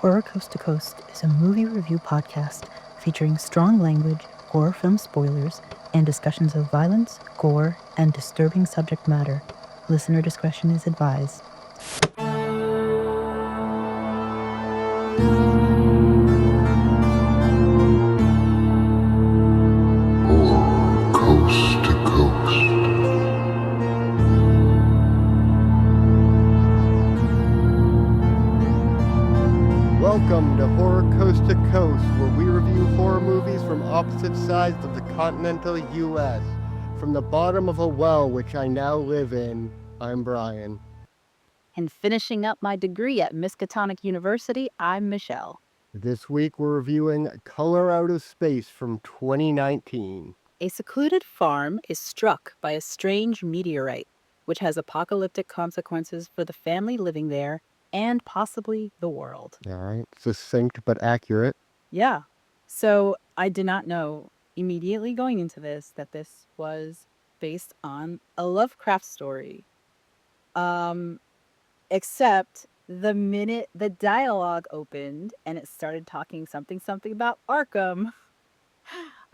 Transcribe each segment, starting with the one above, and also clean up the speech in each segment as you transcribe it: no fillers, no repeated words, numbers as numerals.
Horror Coast to Coast is a movie review podcast featuring strong language, horror film spoilers, and discussions of violence, gore, and disturbing subject matter. Listener discretion is advised. Horror Coast to Coast. Welcome to Horror Coast to Coast, where we review horror movies from opposite sides of the continental U.S. From the bottom of a well, which I now live in, I'm Brian. And finishing up my degree at Miskatonic University, I'm Michelle. This week we're reviewing Color Out of Space from 2019. A secluded farm is struck by a strange meteorite, which has apocalyptic consequences for the family living there and possibly the world. All right, succinct but accurate. Yeah. So I did not know immediately going into this that this was based on a Lovecraft story. Except the minute the dialogue opened and it started talking something about Arkham,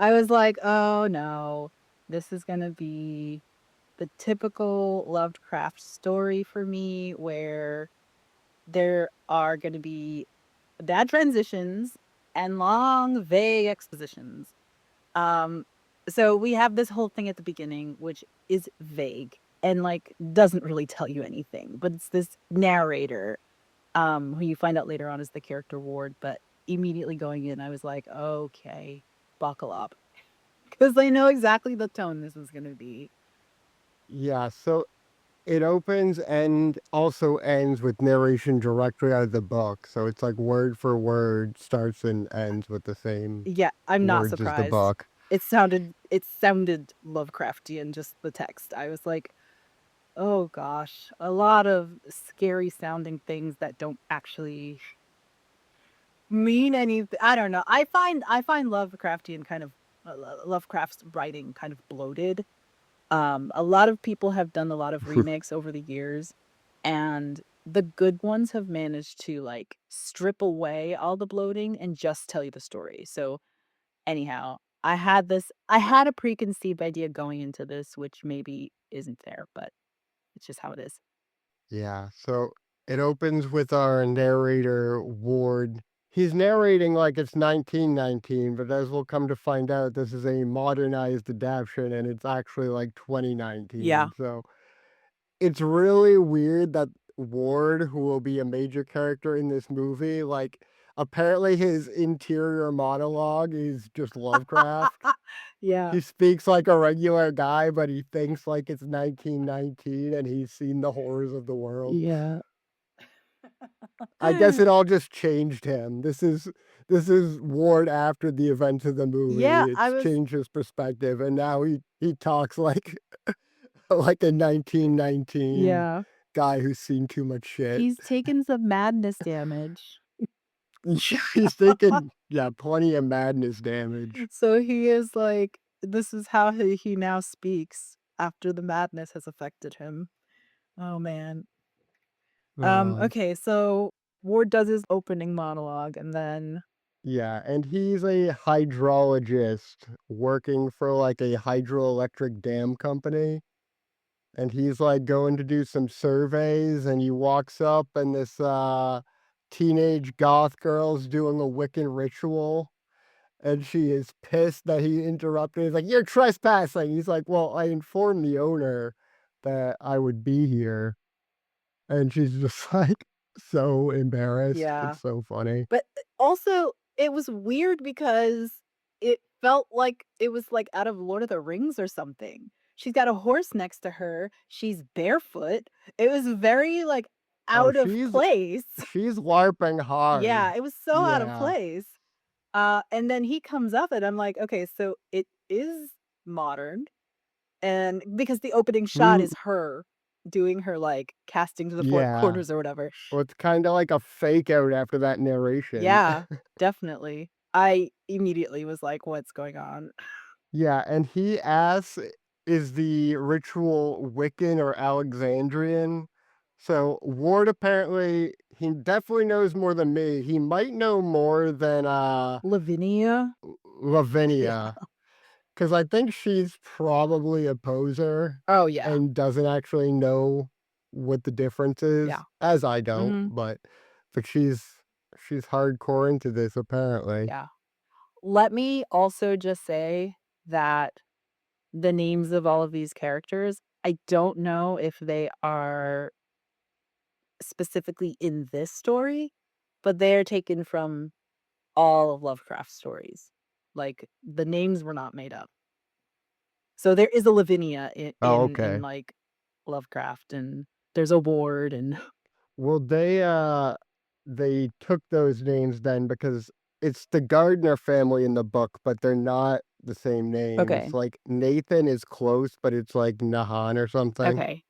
I was like, oh no, this is going to be the typical Lovecraft story for me, where there are going to be bad transitions and long, vague expositions. So we have this whole thing at the beginning, which is vague and doesn't really tell you anything, but it's this narrator, who you find out later on is the character Ward. But immediately going in, I was like, okay, buckle up, because I know exactly the tone this is going to be. Yeah, so it opens and also ends with narration directly out of the book. So it's like word for word, starts and ends with the same Yeah, I'm not words as the surprised. book. It sounded Lovecraftian, just the text. I was like, oh gosh, a lot of scary sounding things that don't actually mean anything. I don't know. I find Lovecraftian kind of Lovecraft's writing kind of bloated. A lot of people have done a lot of remakes over the years, and the good ones have managed to strip away all the bloating and just tell you the story. So anyhow, I had a preconceived idea going into this, which maybe isn't there, but it's just how it is. Yeah, so it opens with our narrator, Ward. He's narrating like it's 1919, but as we'll come to find out, this is a modernized adaptation and it's actually like 2019. Yeah. So it's really weird that Ward, who will be a major character in this movie, apparently his interior monologue is just Lovecraft. Yeah. He speaks like a regular guy, but he thinks like it's 1919 and he's seen the horrors of the world. Yeah. I guess it all just changed him. This is Ward after the events of the movie. Yeah, It's changed his perspective, and now he talks like like a 1919 Yeah. guy who's seen too much shit. He's taken some madness damage. He's taken plenty of madness damage. So he is this is how he now speaks after the madness has affected him. Oh man. Okay, so Ward does his opening monologue and then Yeah, and he's a hydrologist working for like a hydroelectric dam company. And he's like going to do some surveys and he walks up and this teenage goth girl's doing a Wiccan ritual and she is pissed that he interrupted. He's like, "You're trespassing." He's like, "Well, I informed the owner that I would be here." And she's just like so embarrassed. Yeah. It's so funny. But also, it was weird because it felt like it was out of Lord of the Rings or something. She's got a horse next to her. She's barefoot. It was very Oh, out of place. she's LARPing hard. Yeah, it was so out of Yeah. place. And then he comes up and I'm like, okay, so it is modern. And because the opening shot is her doing her casting to the four Yeah. corners or whatever. Well, it's kind of like a fake out after that narration. Yeah, definitely. I immediately was like, what's going on? Yeah, and he asks, is the ritual Wiccan or Alexandrian? So Ward apparently He definitely knows more than me. He might know more than Lavinia? Yeah. Lavinia, because I think she's probably a poser Oh, yeah. and doesn't actually know what the difference is, Yeah. as I don't. Mhm. But she's hardcore into this apparently. Yeah. Let me also just say that the names of all of these characters, I don't know if they are specifically in this story, but they are taken from all of Lovecraft's stories. Like, the names were not made up. So there is a Lavinia Oh, in okay. like, Lovecraft, and there's a Ward, and Well, they took those names then because it's the Gardner family in the book, but they're not the same names. Okay. Like Nathan is close, but it's like Nahan or something. Okay.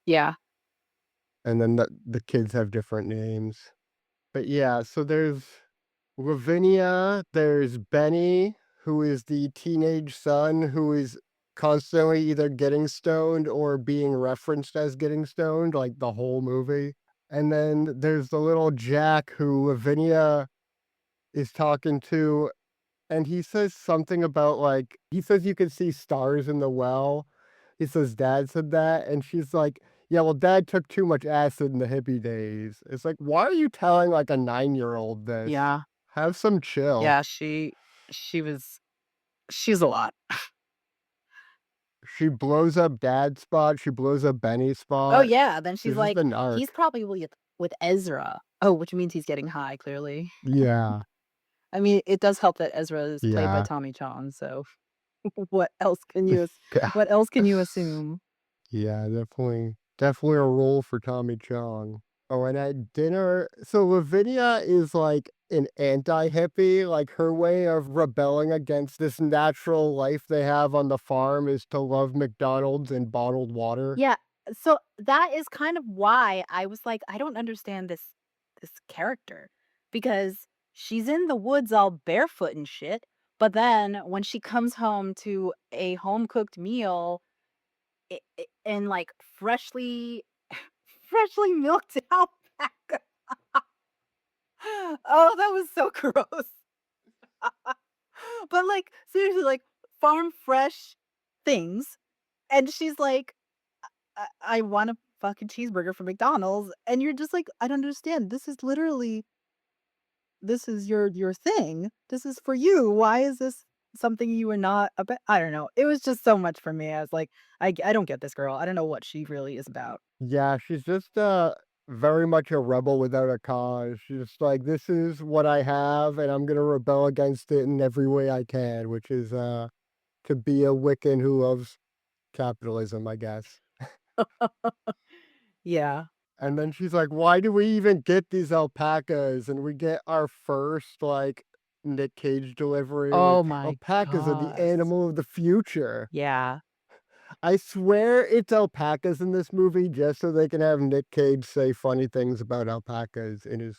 Yeah. And then the kids have different names. But yeah, so there's Lavinia, there's Benny, who is the teenage son who is constantly either getting stoned or being referenced as getting stoned, like the whole movie. And then there's the little Jack who Lavinia is talking to, and he says something about like, he says you can see stars in the well. He says dad said that, and she's like, yeah, well, dad took too much acid in the hippie days. It's like, why are you telling like a 9-year-old this? Yeah. Have some chill. Yeah, she's a lot. She blows up dad's spot. She blows up Benny's Oh, spot. yeah, then she's She's just like, a "He's narc. probably with Ezra." Oh, which means he's getting high, clearly. Yeah. I mean, it does help that Ezra is played by Yeah. Tommy Chong, so what else can you Yeah. what else can you assume? Yeah, definitely a role for Tommy Chong. Oh, and at dinner, so Lavinia is like an anti-hippie, like her way of rebelling against this natural life they have on the farm is to love McDonald's and bottled water. Yeah, so that is kind of why I was like, I don't understand this character, because she's in the woods all barefoot and shit, but then when she comes home to a home-cooked meal and, like, freshly milked alpaca. Oh, that was so gross. But, like, seriously, like, farm fresh things, and she's like, I want a fucking cheeseburger from McDonald's," and you're just like, "I don't understand. This is your thing. This is for you. Why is this something you are not about?" I don't know. It was just so much for me. I was like, I don't get this girl. I don't know what she really is about." Yeah, she's just very much a rebel without a cause. She's just like, this is what I have, and I'm gonna rebel against it in every way I can, which is to be a Wiccan who loves capitalism, I guess. Yeah. And then she's like, why do we even get these alpacas? And we get our first like Nick Cage delivery with Oh my alpacas are the gosh. animal of the future. Yeah. I swear it's alpacas in this movie just so they can have Nick Cage say funny things about alpacas in his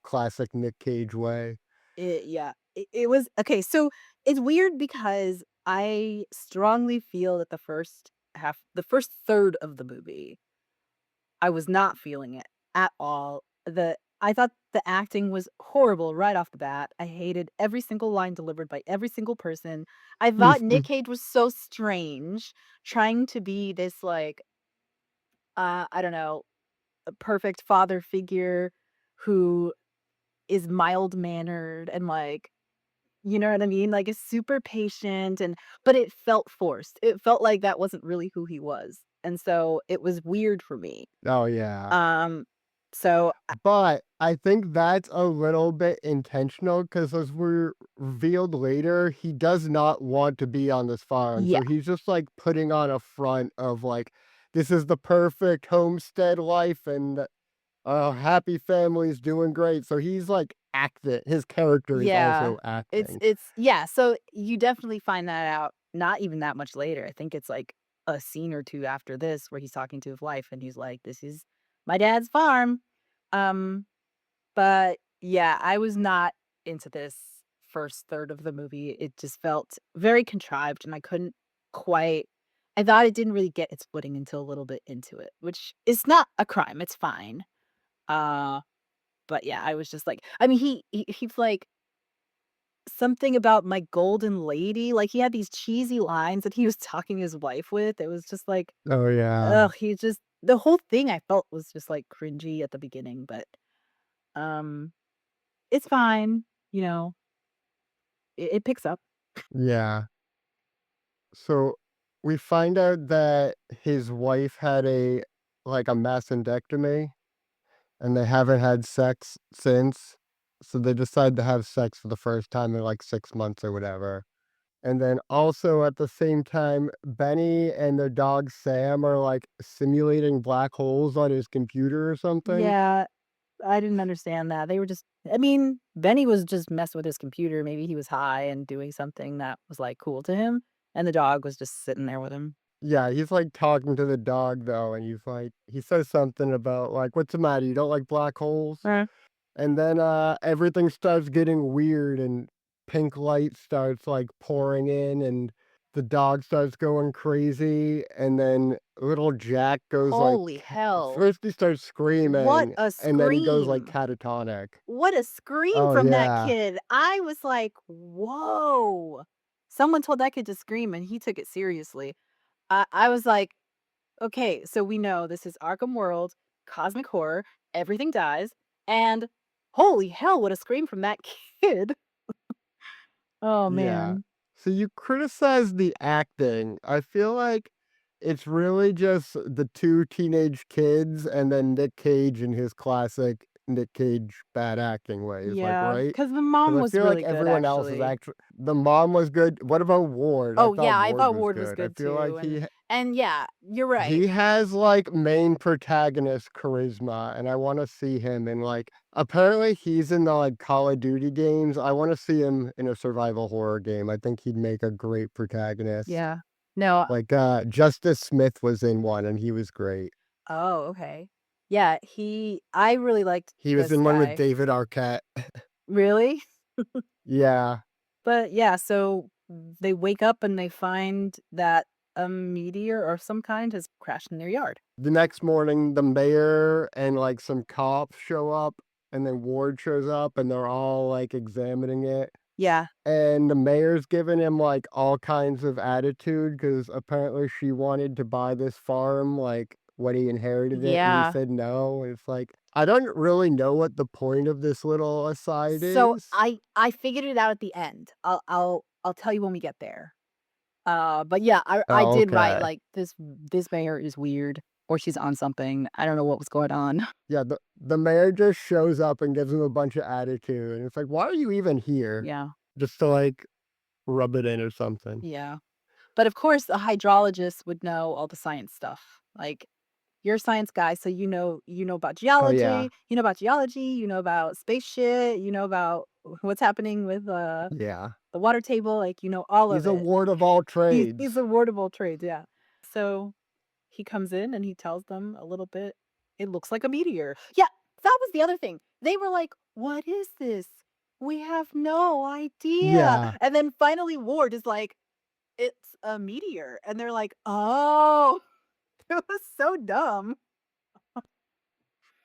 classic Nick Cage way. Yeah. It was okay, so it's weird because I strongly feel that the first third of the movie, I was not feeling it at all. I thought the acting was horrible right off the bat. I hated every single line delivered by every single person. I thought Nick Cage was so strange trying to be this like I don't know, a perfect father figure who is mild-mannered and like, you know what I mean? Like, is super patient but it felt forced. It felt like that wasn't really who he was. And so it was weird for me. Oh, yeah. Um, so But I think that's a little bit intentional because as we're revealed later, he does not want to be on this farm. yeah. So he's just like putting on a front of like, this is the perfect homestead life and happy family's doing great. So he's like acting. His character is Yeah. also acting. Yeah, so you definitely find that out not even that much later. I think it's like a scene or 2 after this where he's talking to his wife and he's like, "This is my dad's farm." Um, but yeah, I was not into this first third of the movie. It just felt very contrived and I couldn't quite I thought it didn't really get its footing until a little bit into it, which is not a crime. It's fine. But yeah, I was just like, I mean, he's like something about my golden lady. Like he had these cheesy lines that he was talking to his wife with. It was just like, Oh yeah. ugh, he just the whole thing I felt was just like cringy at the beginning, but um it's fine, you know, it picks up. Yeah. So we find out that his wife had a mastectomy and they haven't had sex since. So they decide to have sex for the first time in like 6 months or whatever. And then also at the same time, Benny and their dog Sam are like simulating black holes on his computer or something. Yeah, I didn't understand that. They were just I mean, Benny was just messing with his computer. Maybe he was high and doing something that was, like, cool to him, and the dog was just sitting there with him. Yeah, he's like talking to the dog though, and he says something about like, "What's the matter? You don't like black holes?" Uh, And then everything starts getting weird and pink light starts like pouring in and the dog starts going crazy and then little Jack goes like Holy hell. first he starts What screaming a and then he goes like scream. catatonic. What a scream Oh from that yeah. kid. I was like, "Whoa." Someone told that kid to scream, and he took it seriously. I was like, "Okay, so we know this is Arkham World, cosmic horror, everything dies, and holy hell, what a scream from that kid." Oh, Yeah. man. So you criticize the acting. I feel like it's really just the two teenage kids and then Nick Cage in his classic Nick Cage bad acting ways, like, Yeah, right? because the Because mom I was feel like really good, everyone else is actually. actually the mom was good. What about Ward? I Oh, thought yeah, I Ward thought was Ward was good. I good feel like too, and yeah, you're right. he has like main protagonist charisma, and I want to see him in like apparently he's in the like Call of Duty games. I want to see him in a survival horror game. I think he'd make a great protagonist. Yeah. No. Like Justice Smith was in one and he was great. Oh, okay. Yeah, I really liked He was this in one with guy. David Arquette. Really? Yeah. But yeah, so they wake up and they find that a meteor of some kind has crashed in their yard. The next morning the mayor and like some cops show up and then Ward shows up and they're all like examining it. Yeah. And the mayor's giving him, like, all kinds of attitude because apparently she wanted to buy this farm, like, when he inherited it, and he Yeah. said no, and it's like, I don't really know what the point of this little aside So is. I figured it out at the end. I'll tell you when we get there. But yeah, I Oh, did write okay. like this mayor is weird or she's on something. I don't know what was going on. Yeah, the mayor just shows up and gives him a bunch of attitude, and it's like, "Why are you even here?" Yeah. Just to, like, rub it in or something. Yeah. But of course, a hydrologist would know all the science stuff. Like you're a science guy, so you know about Oh, yeah. geology, you know about space shit, you know about what's happening with Yeah. the water table, like you know all of He's a it. ward of all He's trades. a wardable trades, yeah. So he comes in and he tells them a little bit. It looks like a meteor. Yeah, that was the other thing. They were like, "What is this? We have no idea." Yeah. And then finally Ward is like, "It's a meteor." And they're like, "Oh." It was so dumb.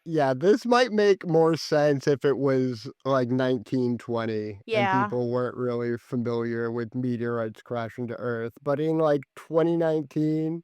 Yeah, this might make more sense if it was like 1920 and Yeah. people weren't really familiar with meteorites crashing to Earth. But in like 2019,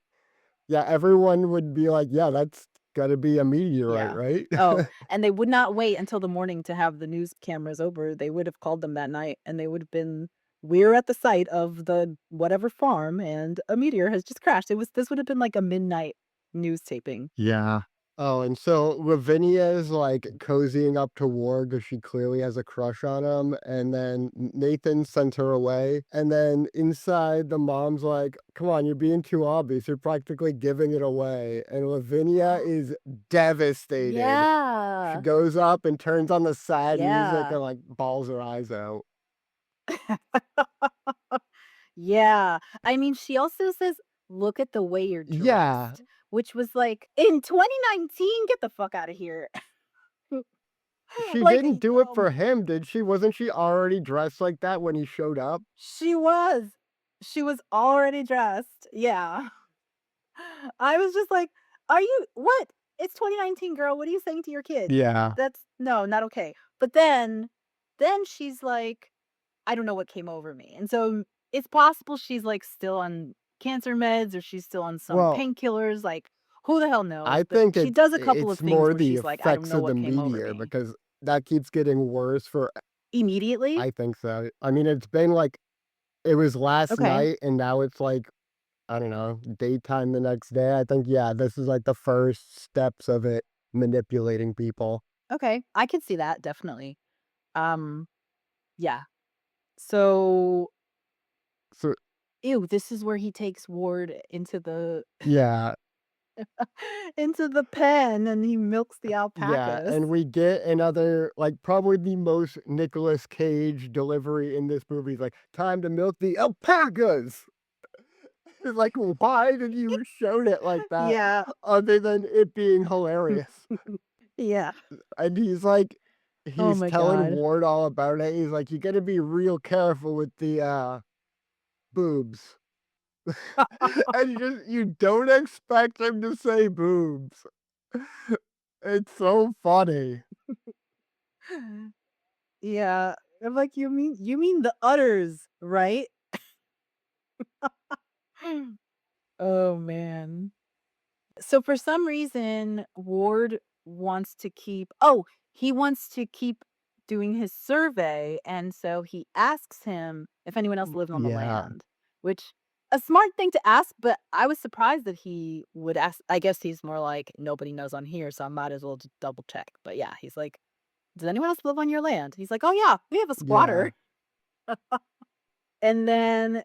yeah, everyone would be like, yeah, that's gotta be a meteorite, Yeah. right? Oh, and they would not wait until the morning to have the news cameras over. They would have called them that night and they would have been, "We're at the site of the whatever farm and a meteor has just crashed." This would have been like a midnight news taping. Yeah. Oh, and so Lavinia is like cozying up to Ward because she clearly has a crush on him. And then Nathan sends her away. And then inside, the mom's like, come on, you're being too obvious. You're practically giving it away. And Lavinia is devastated. She Yeah. goes up and turns on the sad music Yeah. and like bawls her eyes out. Yeah. I mean, she also says, "Look at the way you're Yeah. dressed," which was like, in 2019, get the fuck out of here. She Like, didn't do it for him, did she? Wasn't she already dressed like that when he showed up? she was. She was already dressed. Yeah. I was just like, "Are you what? it's 2019, girl. What are you saying to your kid? Yeah. That's no, not okay. But then she's like, I don't know what came over me. And so it's possible she's like still on cancer meds or she's still on some Well, painkillers. Like, who the hell I knows? But think she does a couple of it's things more where the she's like, I don't effects know of the what came over meteor me. because that keeps getting worse for Immediately? I think so. I mean, it's been like it was last Okay. night and now it's like I don't know, daytime the next day. I think yeah, this is like the first steps of it manipulating people. Okay. I can see that definitely. Um, yeah. So So ew, this is where he takes Ward into the yeah, into the pen and he milks the yeah, alpacas. and we get another like probably the most Nicolas Cage delivery in this movie. He's like, time to milk the alpacas. It's like, why did you shown it like that Yeah. other than it being hilarious? Yeah. And he's like, Oh he's my telling god. Ward all about it. He's like, you got to be real careful with the boobs. And you don't expect him to say boobs. It's so funny. Yeah. I'm like, you mean the udders, right? Oh man. So for some reason, Ward wants to keep he wants to keep doing his survey, and so he asks him if anyone else lives on the Yeah. land, which a smart thing to ask, but I was surprised that he would ask. I guess he's more like nobody knows on here, so I might as well just double check. But yeah, he's like, "Does anyone else live on your land?" He's like, "Oh yeah, we have a Yeah. squatter." And then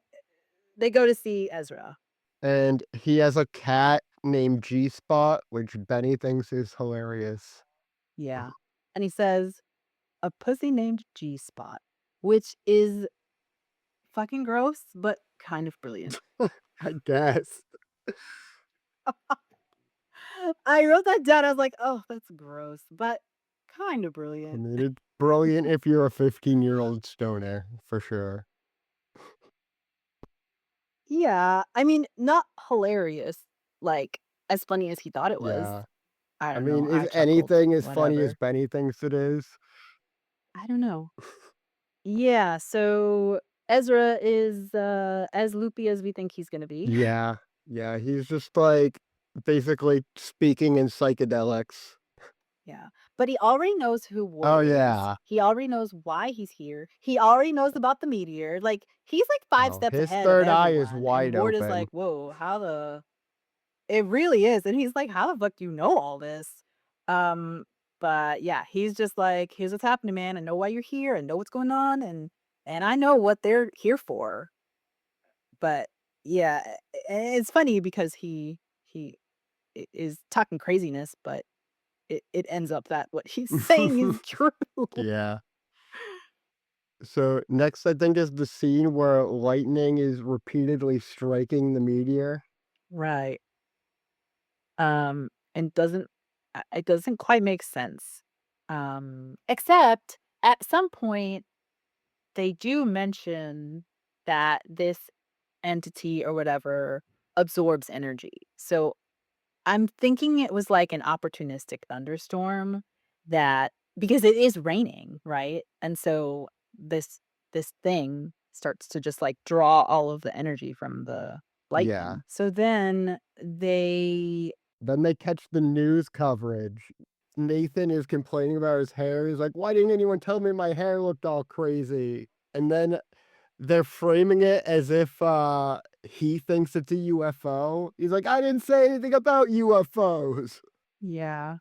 they go to see Ezra. And he has a cat named G Spot, which Benny thinks is hilarious. Yeah. And he says, "A pussy named G Spot," which is fucking gross, but kind of brilliant. I guess. I wrote that down. I was like, "Oh, that's gross," but kind of I brilliant. mean, it's brilliant if you're a 15-year-old stoner, for sure. Yeah, I mean, not hilarious, like, as funny as he thought it was. Yeah. I I don't mean, know, I is chuckled, anything as funny as whatever. Benny thinks it is? I don't know. Yeah, so Ezra is, as loopy as we think he's gonna be. Yeah. Yeah, he's just like basically speaking in psychedelics. Yeah, but he already knows who Oh Ward is. yeah. He already knows why he's here. He already knows about the meteor. Like, he's like 5 Oh, steps his ahead of third eye is everyone, and wide Ward is open. like, "Whoa, how the" It really is, and he's like, "How the fuck do you know all this?" Um, but yeah, he's just like, "Here's what's happening, man. I know why you're here. I know what's going on, and I know what they're here for." But yeah, it's funny because he is talking craziness, but it ends up that what he's saying is true. Yeah. So next, I think is the scene where lightning is repeatedly striking the meteor. Right. And doesn't it doesn't quite make sense. Except at some point they do mention that this entity or whatever absorbs energy. So I'm thinking it was like an opportunistic thunderstorm that because it is raining, right? And so this thing starts to just like draw all of the energy from the Yeah. lightning. So then they Then they catch the news coverage. Nathan is complaining about his hair. He's like, "Why didn't anyone tell me my hair looked all crazy?" And then they're framing it as if he thinks it's a UFO. He's like, "I didn't say anything about UFOs." yeah.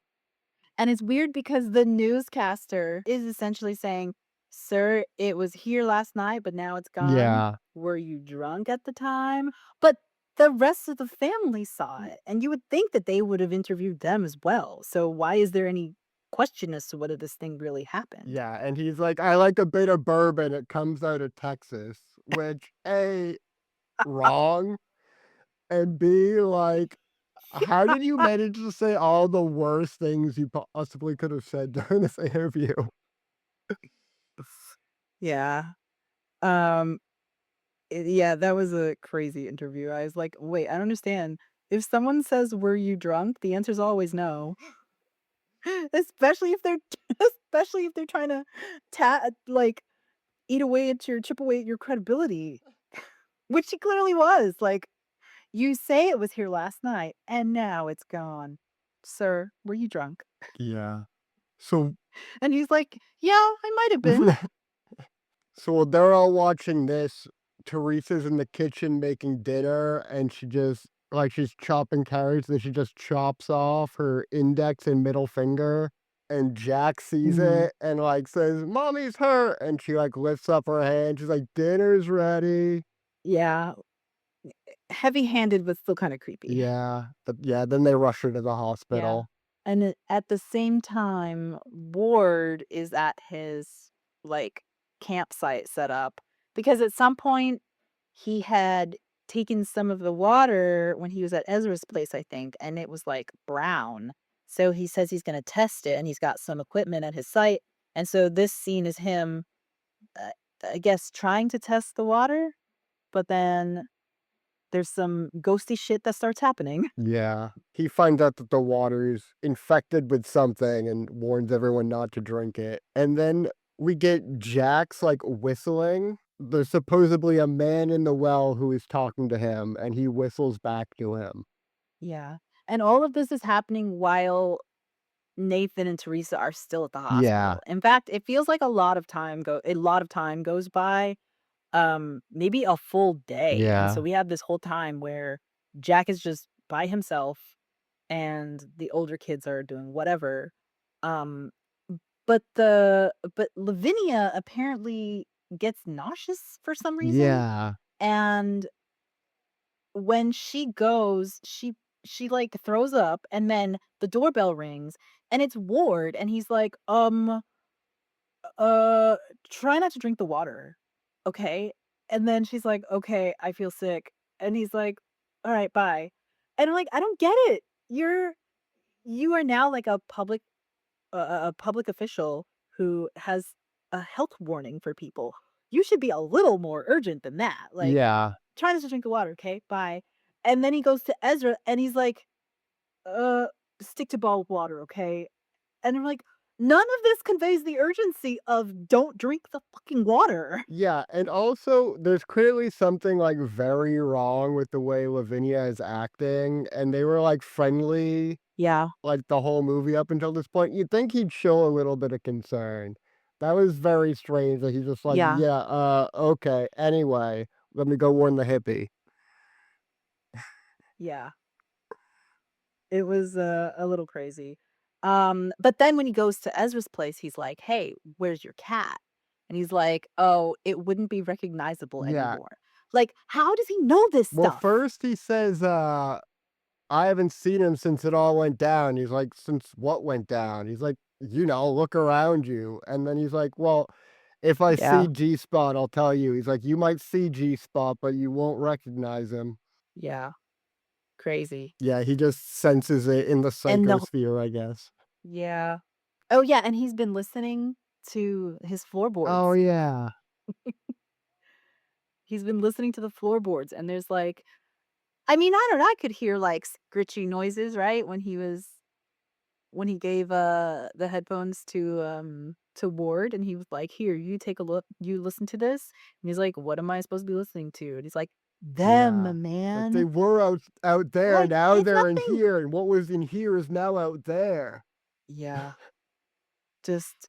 And it's weird because the newscaster is essentially saying, "Sir, it was here last night, but now it's gone. Yeah. Were you drunk at the time?" But the rest of the family saw it, and you would think that they would have interviewed them as well. So why is there any question as to whether this thing really happened? Yeah, and he's like, "I like a bit of bourbon. It comes out of Texas," which A, wrong, and B, like, how did you manage to say all the worst things you possibly could have said during this interview? Yeah. Um, yeah, that was a crazy interview. I was like, "Wait, I don't understand. If someone says, "Were you drunk?" the answer's always no. Especially if they're especially if they're trying to like, chip away at your credibility, which she clearly was, like, "You say it was here last night, and now it's gone. Sir, were you drunk?" Yeah. So And he's like, "Yeah, I might have been." so while they're all watching this, Teresa's in the kitchen making dinner, and she just like, she's chopping carrots, and she just chops off her index and middle finger, and Jack sees Mhm. it and, like, says, "Mommy's hurt," and she, like, lifts up her hand, she's like, "Dinner's ready." Yeah, heavy-handed, but still kinda creepy. Yeah, but yeah, then they rush her to the Yeah. hospital. And at the same time, Ward is at his, like, campsite set up because at some point he had taken some of the water when he was at Ezra's place, I think, and it was, like, brown. So he says he's gonna test it, and he's got some equipment at his site, and so this scene is him, uh, I guess, trying to test the water, but then there's some ghosty shit that starts happening. Yeah. He finds out that the water's infected with something and warns everyone not to drink it. And then we get Jax like whistling. There's supposedly a man in the well who is talking to him, and he whistles back to him. Yeah, and all of this is happening while Nathan and Teresa are still at the Yeah. hospital. In fact, it feels like a lot of time goes by, maybe a full day, and so Yeah. we have this whole time where Jack is just by himself and the older kids are doing whatever. Um, but Lavinia apparently gets nauseous for some reason, Yeah. and when she goes, like, throws up, and then the doorbell rings, and it's Ward, and he's like, uh, try not to drink the water, okay?" And then she's like, "Okay, I feel sick." And he's like, "Alright, bye." And I'm like, "I don't get it. You are now, like, a public official who has a health warning for people. You should be a little more urgent than that, like, Yeah. try not to drink the water, okay? Bye." And then he goes to Ezra, and he's like, "Uh, stick to bottled water, okay?" And I'm like, "None of this conveys the urgency of don't drink the fucking water." Yeah, and also there's clearly something like very wrong with the way Lavinia is acting, and they were like friendly Yeah, like the whole movie up until this point. You'd think he'd show a little bit of concern. That was very strange that he's just like, yeah, yeah, okay. Anyway, let me go warn the hippie. yeah. It was, a little crazy. But then when he goes to Ezra's place, he's like, "Hey, where's your cat?" And he's like, "Oh, it wouldn't be recognizable Yeah. anymore." Like, how does he know this Well, stuff? first he says, I haven't seen him since it all went down. He's like, since what went down? He's like, look around you. And then he's like, well, if I see Yeah, G Spot, I'll tell you. He's like, you might see G Spot, but you won't recognize him. yeah, crazy. Yeah, he just senses it in the And the psychosphere, I guess. Yeah. Oh, yeah, and he's been listening to his Oh, floorboards. yeah. He's been listening to the floorboards, and there's, like, I mean, I don't know, I could hear, like, scritchy noises, right, when he gave, the headphones to Ward, and he was like, "Here, you take a look you listen to this." And he's like, "What am I supposed to be listening to?" And he's like, Yeah. "Them, Like they man." were out there, Like, now it's they're in nothing. here, and what was in here is now out there. Yeah, just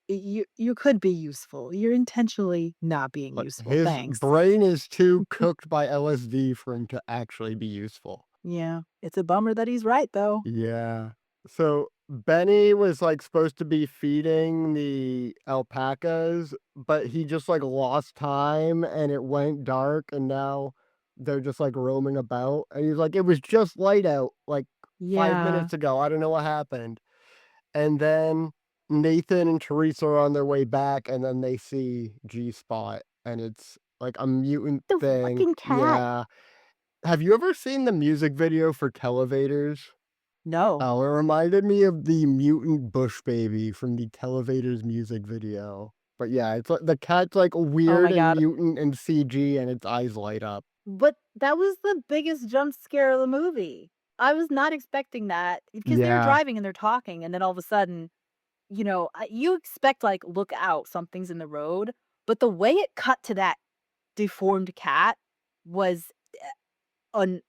you could be useful. You're intentionally not being But useful, his thanks. brain is too cooked by LSD for him to actually be useful. Yeah, it's a bummer that he's right, though. Yeah. So Benny was like supposed to be feeding the alpacas, but he just like lost time and it went dark and now they're just like roaming about. And he's like, it was just light out like five Yeah. minutes ago. I don't know what happened. And then Nathan and Teresa are on their way back and then they see G Spot and it's like a mutant The thing. fucking cat. Yeah. Have you ever seen the music video for Televators? No. Oh, it reminded me of the mutant bush baby from the Televators music video. But yeah, it's like the cat's like Oh weird my and god. mutant and CG and its eyes light up. What That was the biggest jump scare of the movie. I was not expecting that because they're Yeah. driving and they're talking, and then all of a sudden, you expect, like, "Look out, something's in the road," but the way it cut to that deformed cat was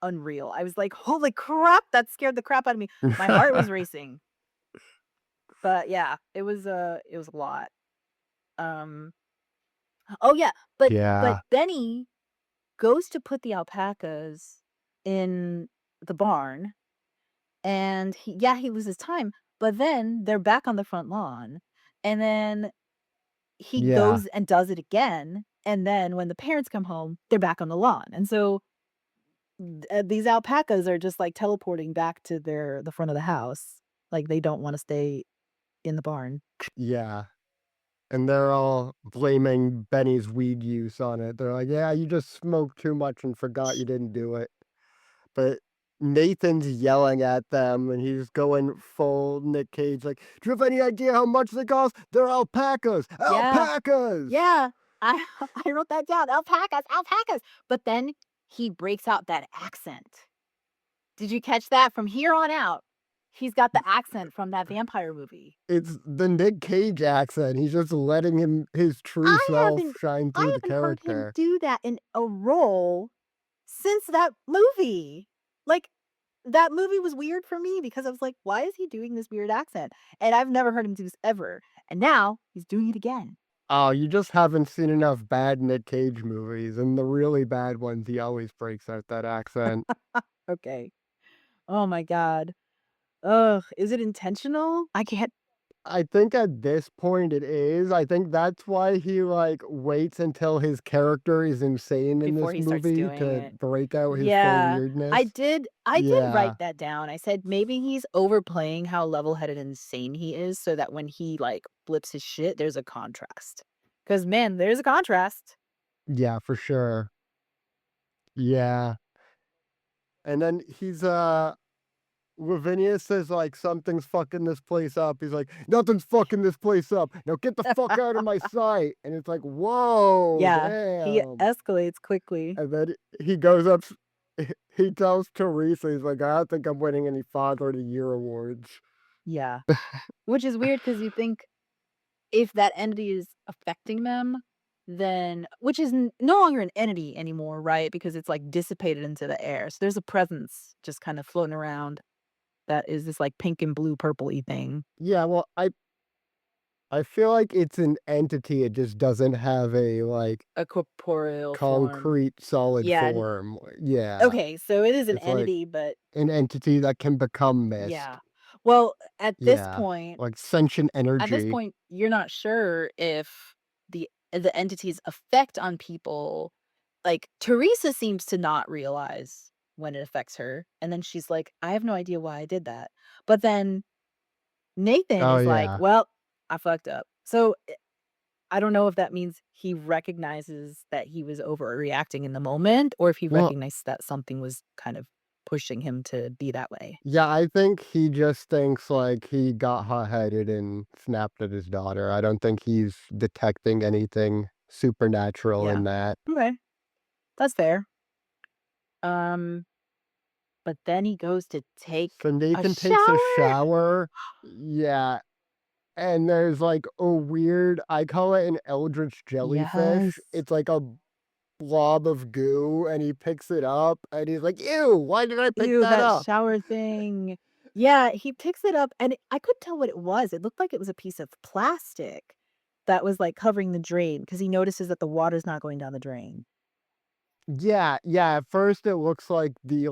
unreal. I was like, "Holy crap, that scared the crap out of me." My heart was racing. But yeah, it was a lot. Um, oh yeah, but Yeah. Benny goes to put the alpacas in the barn, and he loses time, but then they're back on the front lawn, and then he Yeah. goes and does it again, and then when the parents come home, they're back on the lawn, and so these alpacas are just, like, teleporting back to the front of the house, like, they don't wanna stay in the barn. Yeah. And they're all blaming Benny's weed use on it. They're like, "Yeah, you just smoked too much and forgot you didn't do it." But Nathan's yelling at them, and he's going full Nick Cage, like, "Do you have any idea how much they cost? They're alpacas! Yeah. Alpacas!" Yeah, I I wrote that down, alpacas, alpacas, but then he breaks out that accent. Did you catch that? From here on out, he's got the accent from that vampire movie. It's the Nick Cage accent. He's just letting his true I self haven't shine through I the haven't heard him character. do that in a role since that movie. Like, that movie was weird for me because I was like, "Why is he doing this weird accent?" And I've never heard him do this ever, and now he's doing it again. Oh, you just haven't seen enough bad Nick Cage movies, and the really bad ones, he always breaks out that accent. Okay. Oh my god. Ugh, is it intentional? I can't I think at this point it is. I think that's why he, like, waits until his character is insane in before this he starts movie doing to it. break out his full Yeah, I weirdness. did I did Yeah. write that down. I said maybe he's overplaying how level-headed and insane he is so that when he, like, flips his shit, there's a contrast. Because man, there's a contrast. Yeah, for sure. Yeah. And then Lavinia says, like, "Something's fucking this place up." He's like, "Nothing's fucking this place up. Now get the fuck out of my sight." And it's like, "Whoa, Yeah, he damn." escalates quickly. And then he goes up, he tells Teresa, he's like, "I don't think I'm winning any Father of the Year awards." Yeah, which is weird because you think if that entity is affecting them, then which is no longer an entity anymore, right? Because it's, like, dissipated into the air. So there's a presence just kind of floating around that is this, like, pink and blue purple-y thing. Yeah, well, I feel like it's an entity, it just doesn't have a, like, A corporeal form. concrete solid Yeah, form. Yeah. okay, so it is an It's like entity, but an entity that can become mist. yeah. Well, Yeah. Like sentient at this energy. point, you're not sure if the entity's effect on people like, Teresa seems to not realize when it affects her, and then she's like, "I have no idea why I did that." But then Nathan Oh, is like, yeah. "Well, I fucked up." So, I don't know if that means he recognizes that he was overreacting in the moment, or if he Well, recognized that something was kind of pushing him to be that way. yeah, I think he just thinks, like, he got hot-headed and snapped at his daughter. I don't think he's detecting anything supernatural Yeah. in that. Okay. That's fair. Um, but then he goes to take So a Nathan takes a shower. shower. Yeah, and there's, like, a weird, I call it an eldritch jellyfish. Yes. It's like a blob of goo, and he picks it up, and he's like, "Ew, why did I pick Ew, that that up?" shower thing. Yeah, he picks it up, and I couldn't tell what it was. It looked like it was a piece of plastic that was, like, covering the drain because he notices that the water's not going down the drain. Yeah, yeah, at first it looks like the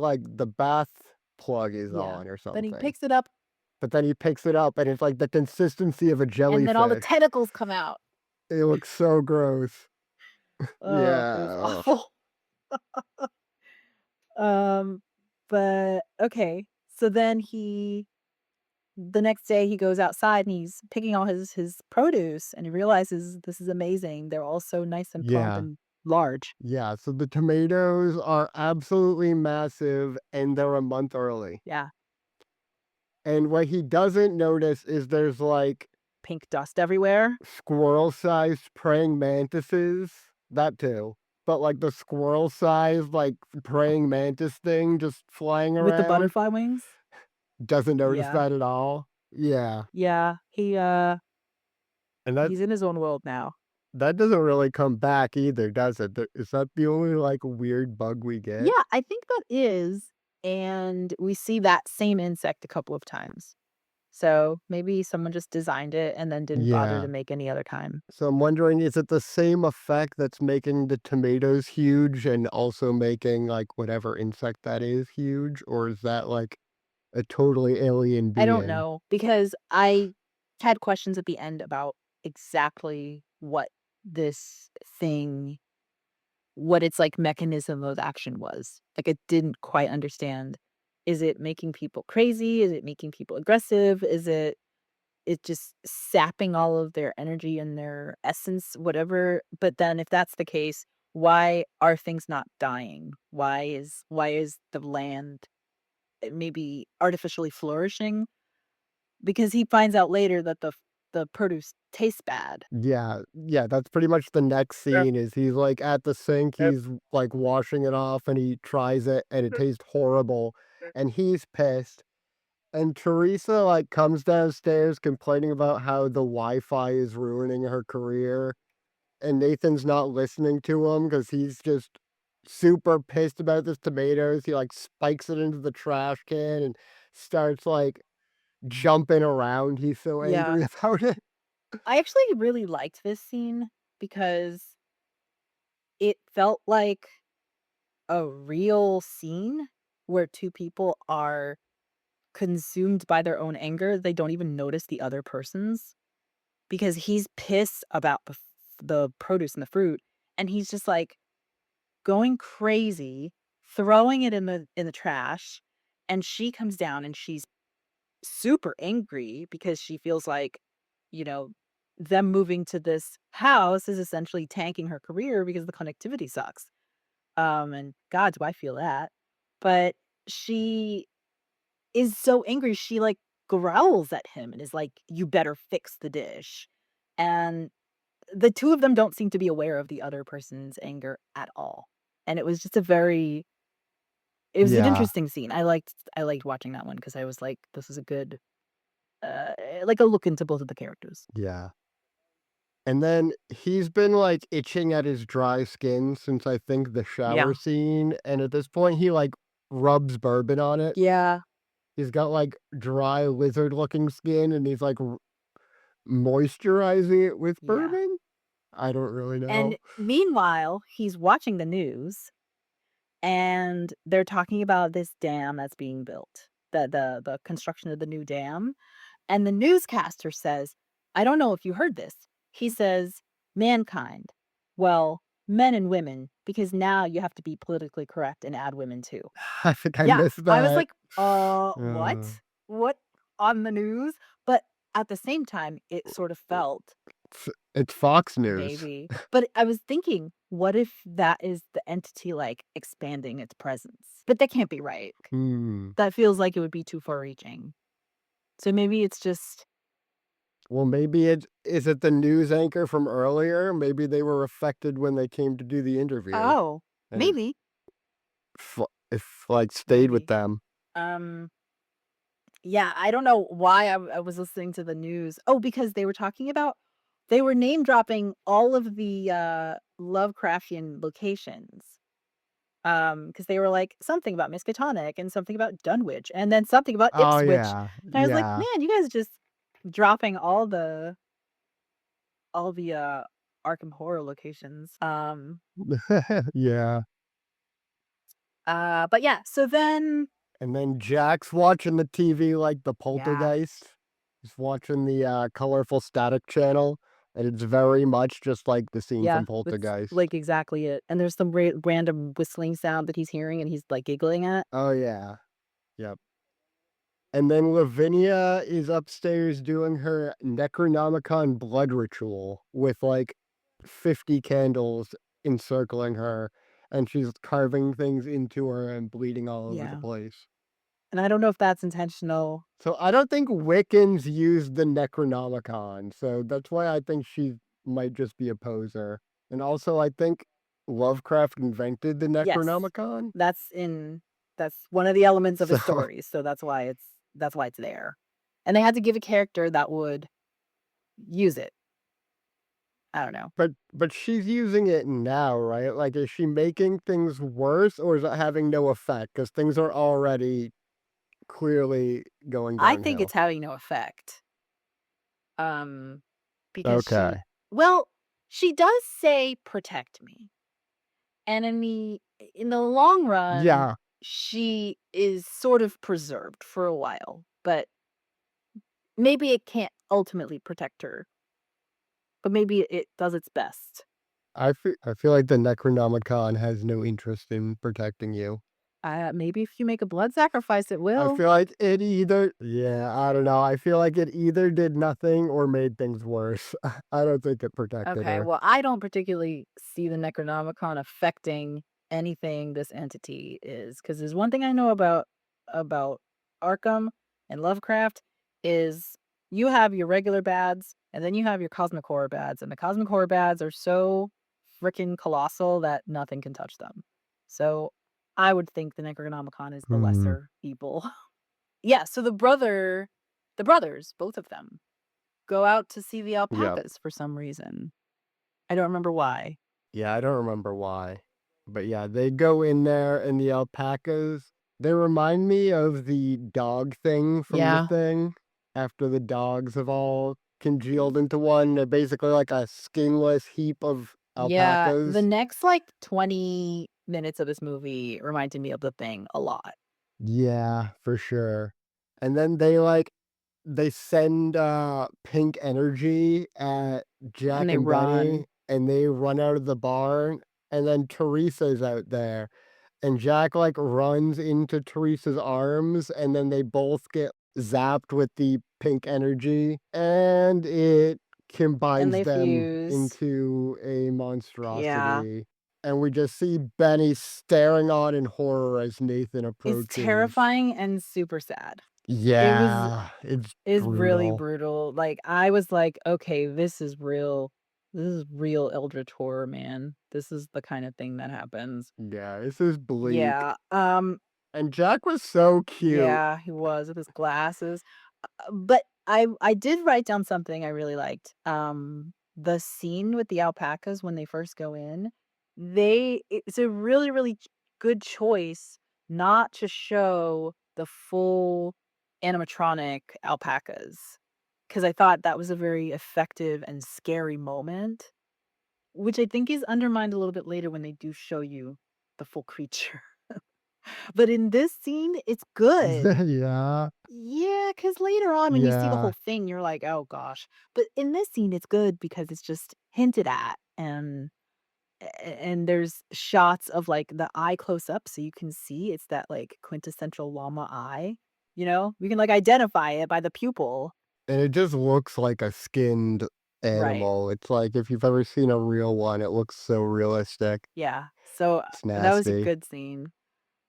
bath plug is Yeah. on or Then he something, picks it up, but then he picks it up, and it's like the consistency of a and then all the jellyfish. tentacles come out. It looks so gross. Oh, it was Yeah, ugh. awful. Um, but okay. So then the next day he goes outside and he's picking all his produce and he realizes this is amazing. They're all so nice and plump Yeah, and large. yeah, so the tomatoes are absolutely massive, and they're a month early. Yeah. And what he doesn't notice is there's, like, Pink dust everywhere. squirrel-sized praying mantises. That too. but like the squirrel sized, like praying mantis thing just flying With the around. butterfly wings? Doesn't notice Yeah. that at all. Yeah. Yeah. And that He's in his own world now. that doesn't really come back either, does it? Is that the only like weird bug we get? Yeah, I think that is, and we see that same insect a couple of times. So, maybe someone just designed it and then didn't bother to Yeah. make any other kind. So I'm wondering, is it the same effect that's making the tomatoes huge and also making like whatever insect that is huge? Or is that like a totally alien I don't being? know, because I had questions at the end about exactly what this thing what its, like, mechanism of action was. Like, I didn't quite understand. Is it making people crazy? Is it making people aggressive? Is it just sapping all of their energy and their essence, whatever? But then if that's the case, why are things not dying? Why is the land, maybe artificially flourishing? Because he finds out later that the produce tastes bad. Yeah, that's pretty much the next scene is he's like at the sink, he's like washing it off and he tries it and it tastes horrible and he's pissed. And Teresa like comes downstairs complaining about how the Wi-Fi is ruining her career and Nathan's not listening to him because he's just super pissed about this tomatoes. He like spikes it into the trash can and starts like jumping around. He's so Yeah. angry about it. I actually really liked this scene because it felt like a real scene where two people are consumed by their own anger. They don't even notice the other person's because he's pissed about the produce and the fruit, and he's just like going crazy, throwing it in the trash, and she comes down and she's super angry because she feels like, you know, them moving to this house is essentially tanking her career because the connectivity sucks. And God, do I feel that. But she is so angry, she like growls at him and is like, "You better fix the dish." And the two of them don't seem to be aware of the other person's anger at all. And it was just a very it was an Yeah, interesting scene. I liked watching that one because I was like, this is a good like a look into both of the characters. yeah. And then he's been like itching at his dry skin since I think the Yeah. shower scene. And at this point, he like rubs bourbon on it. Yeah. He's got like dry lizard looking skin and he's like moisturizing it with Yeah. bourbon. I don't really And know. meanwhile, he's watching the news and they're talking about this dam that's being built, the construction of the new dam. And the newscaster says, I don't know if you heard this. He says, mankind. Well, men and women, because now you have to be politically correct and add women too. I think I Yeah. missed I was that. like, what? Uh, What on the news? But at the same time, it sort of felt it's Fox News. maybe. But I was thinking, what if that is the entity like expanding its presence? But that can't be right. Hmm. That feels like it would be too far reaching. So maybe it's just, Well, maybe it is it the news anchor from earlier? Maybe they were affected when they came to do the interview, oh, and maybe, if like stayed with maybe. them. Um, yeah, I don't know why I was listening to the news. Oh, because they were name dropping all of the Lovecraftian locations. Because they were like something about Miskatonic and something about Dunwich and then something about Oh Ipswich. yeah, And I was like, yeah, man, you guys are just dropping all the Arkham Horror locations. yeah. But yeah, so then And then Jack's watching the TV like the yeah. poltergeist. He's watching the colorful static channel, and it's very much just like the scene Yeah, from that's, Poltergeist. like, exactly it, and there's some random whistling sound that he's hearing and he's, like, giggling at. Oh yeah, yep. And then Lavinia is upstairs doing her Necronomicon blood ritual with like 50 candles encircling her, and she's carving things into her and bleeding all over the Yeah, place. and I don't know if that's intentional. So I don't think Wiccans use the Necronomicon, so that's why I think she might just be a poser. And also, I think Lovecraft invented the Yes. Necronomicon? That's one of the elements of his So stories, so that's why it's there. And they had to give a character that would use it. I don't know. but she's using it now, right? Like, is she making things worse, or is it having no effect? Because things are already clearly going I think downhill. it's having no effect. Um, because Okay. she does say, "Protect me." And in the long run, Yeah, she is sort of preserved for a while, but maybe it can't ultimately protect her, but maybe it does its best. I feel like the Necronomicon has no interest in protecting you. Maybe if you make a blood sacrifice, it I will. feel like it either yeah, I don't know. I feel like it either did nothing or made things worse. I don't think it protected Okay, her. well, I don't particularly see the Necronomicon affecting anything this entity is, because there's one thing I know about Arkham and Lovecraft is you have your regular bads, and then you have your cosmic horror bads, and the cosmic horror bads are so freaking colossal that nothing can touch them. So I would think the Necronomicon is the Hmm. lesser evil. Yeah, so the brothers, both of them, go out to see the Yep. alpacas for some reason. I don't remember why. Yeah, I don't remember why. But yeah, they go in there and the alpacas, they remind me of the dog thing from The Yeah. Thing. After the dogs have all congealed into one, they're basically like a skinless heap of Yeah, the alpacas. next, 20 minutes of this movie reminded me of The Thing a lot. Yeah, for sure. And then they send pink energy at And Jack they and run, Benny and they run out of the barn and then Teresa's out there and Jack like runs into Teresa's arms and then they both get zapped with the pink energy and it and combines they them fuse. into a Yeah. monstrosity. And we just see Benny staring on in horror as Nathan It's approaches. terrifying and super sad. It was Yeah, it's is really brutal. brutal. Like, I was like, "Okay, this is real. This is real eldritch horror, man. This is the kind of thing that happens." Yeah, this is bleak. Yeah, And Jack was so cute. yeah, he was with his glasses. But I did write down something I really liked. The scene with the alpacas when they first go in, it's a really, really good choice not to show the full animatronic alpacas, because I thought that was a very effective and scary moment, which I think is undermined a little bit later when they do show you the full creature. But in this scene, it's good. Yeah, Yeah, cause later on when you see the yeah. whole thing, you're like, "Oh gosh." But in this scene, it's good because it's just hinted at, and there's shots of, like, the eye close up so you can see it's that, like, quintessential llama eye, you know? We can, like, identify it by the pupil. And it just looks like a skinned Right. animal. It's like if you've ever seen a real one, it looks so realistic. Yeah. So, It's that was a nasty. good scene.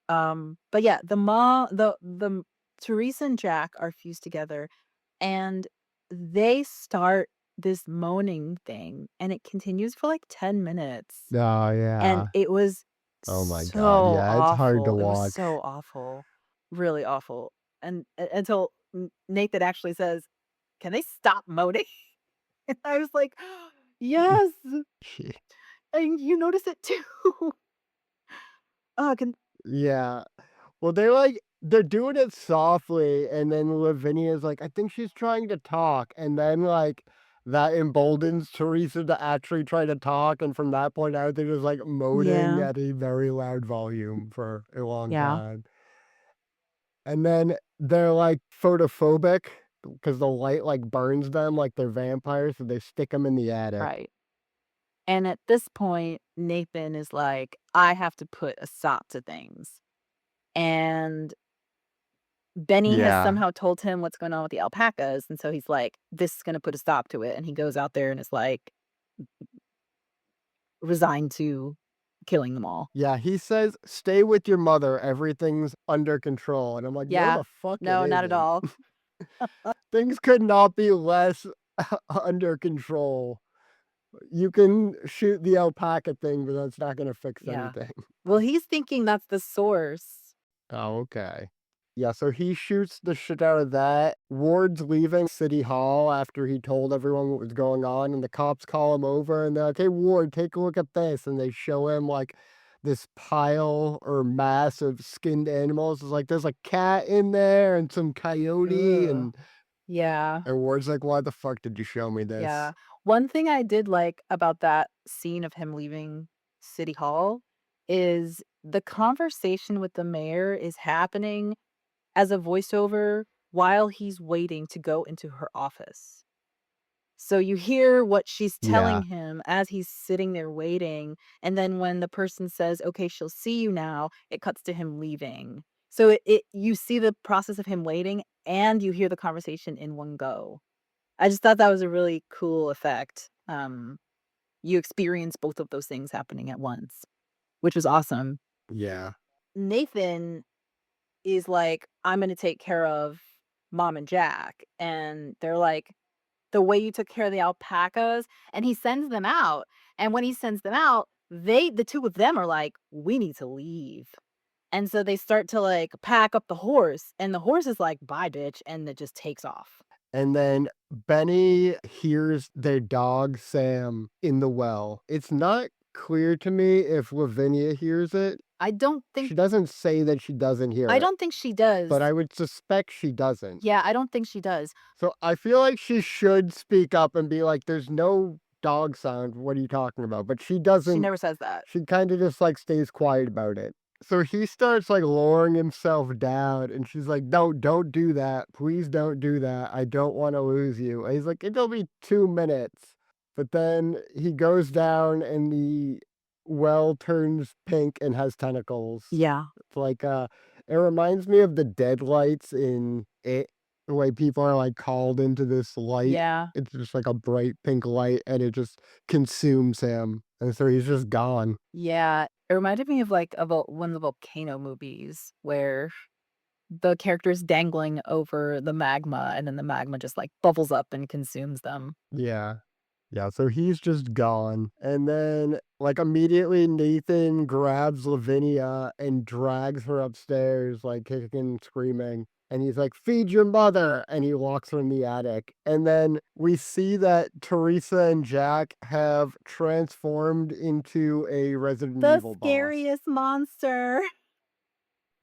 But yeah, the Teresa and Jack are fused together, and they start this moaning thing, and it continues for, like, 10 minutes, Oh, and yeah. it was Oh my god, so yeah, it's hard to awful. It was watch. so awful, really awful, and until N Nathan actually says, "Can they stop moaning?" And I was like, "Yes, and you notice it too." Can Yeah. Well, they're doing it softly, and then Lavinia's like, "I think she's trying to talk," and then, like, that emboldens Teresa to actually try to talk, and from that point out, they're just, like, moaning Yeah, at a very loud volume for a long yeah, time. And then they're, like, photophobic because the light, like, burns them like they're vampires, so they stick them in the attic. right. And at this point, Nathan is like, "I have to put a stop to things." And Benny has Yeah. somehow told him what's going on with the alpacas, and so he's like, "This is gonna put a stop to it," and he goes out there and is, like, resigned to killing them all. Yeah, he says, "Stay with your mother, everything's under control," and I'm like, "No, Yeah. the fuck it No, not at isn't." all. Things could not be less under control. You can shoot the alpaca thing, but that's not gonna fix Yeah. anything. Well, he's thinking that's the source. Oh, okay. Yeah, so he shoots the shit out of that. Ward's leaving City Hall after he told everyone what was going on, and the cops call him over and they're like, "Hey, Ward, take a look at this." And they show him like this pile or mass of skinned animals. It's like there's a cat in there and some coyote, Ugh. and Yeah. Ward's like, "Why the fuck did you show me Yeah. this?" One thing I did like about that scene of him leaving City Hall is the conversation with the mayor is happening as a voiceover while he's waiting to go into her office. So you hear what she's telling Yeah. him as he's sitting there waiting, and then when the person says, "Okay, she'll see you now," it cuts to him leaving. So it you see the process of him waiting and you hear the conversation in one go. I just thought that was a really cool effect. You experience both of those things happening at once, which was awesome. Yeah. Nathan is like, "I'm gonna take care of Mom and Jack," and they're like, "The way you took care of the alpacas," and he sends them out, and when he sends them out, the 2 of them are like, "We need to leave." And so they start to, like, pack up the horse, and the horse is like, "Bye, bitch," and it just takes off. And then Benny hears their dog Sam in the well. It's not clear to me if Lavinia hears it. I don't think She doesn't say that she doesn't hear it, she does. but I would suspect she doesn't. Yeah, I don't think she does. So I feel like she should speak up and be like, "There's no dog sound. What are you talking about?" But she She doesn't. never says that. She kind of just like stays quiet about it. So he starts like lowering himself down, and she's like, "No, don't do that. Please don't do that. I don't want to lose you." And he's like, "It'll be 2 minutes." But then he goes down, and the well turns pink and has tentacles. Yeah. It's like it reminds me of the deadlights in it, the way people are like called into this light. Yeah. It's just like a bright pink light and it just consumes him. And so he's just gone. Yeah. It reminded me of, like, one of the volcano movies where the character's dangling over the magma, and then the magma just, like, bubbles up and consumes them. Yeah. Yeah, so he's just gone. And then, like, immediately Nathan grabs Lavinia and drags her upstairs, like, kicking and screaming. And he's like, "Feed your mother." And he locks her in the attic. And then we see that Teresa and Jack have transformed into a Resident The Evil boss. scariest monster.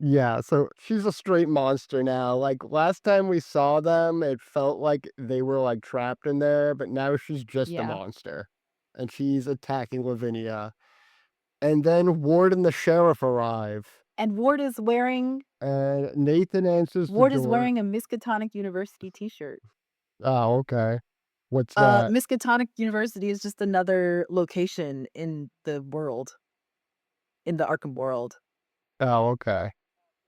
Yeah, so she's a straight monster now. Like last time we saw them, it felt like they were like trapped in there, but now she's just a Yeah. monster. And she's attacking Lavinia. And then Ward and the sheriff arrive. And And Nathan answers the Ward is door. wearing a Miskatonic University t-shirt. Oh, okay. What's that? Miskatonic University is just another location in the Arkham world. Oh, okay.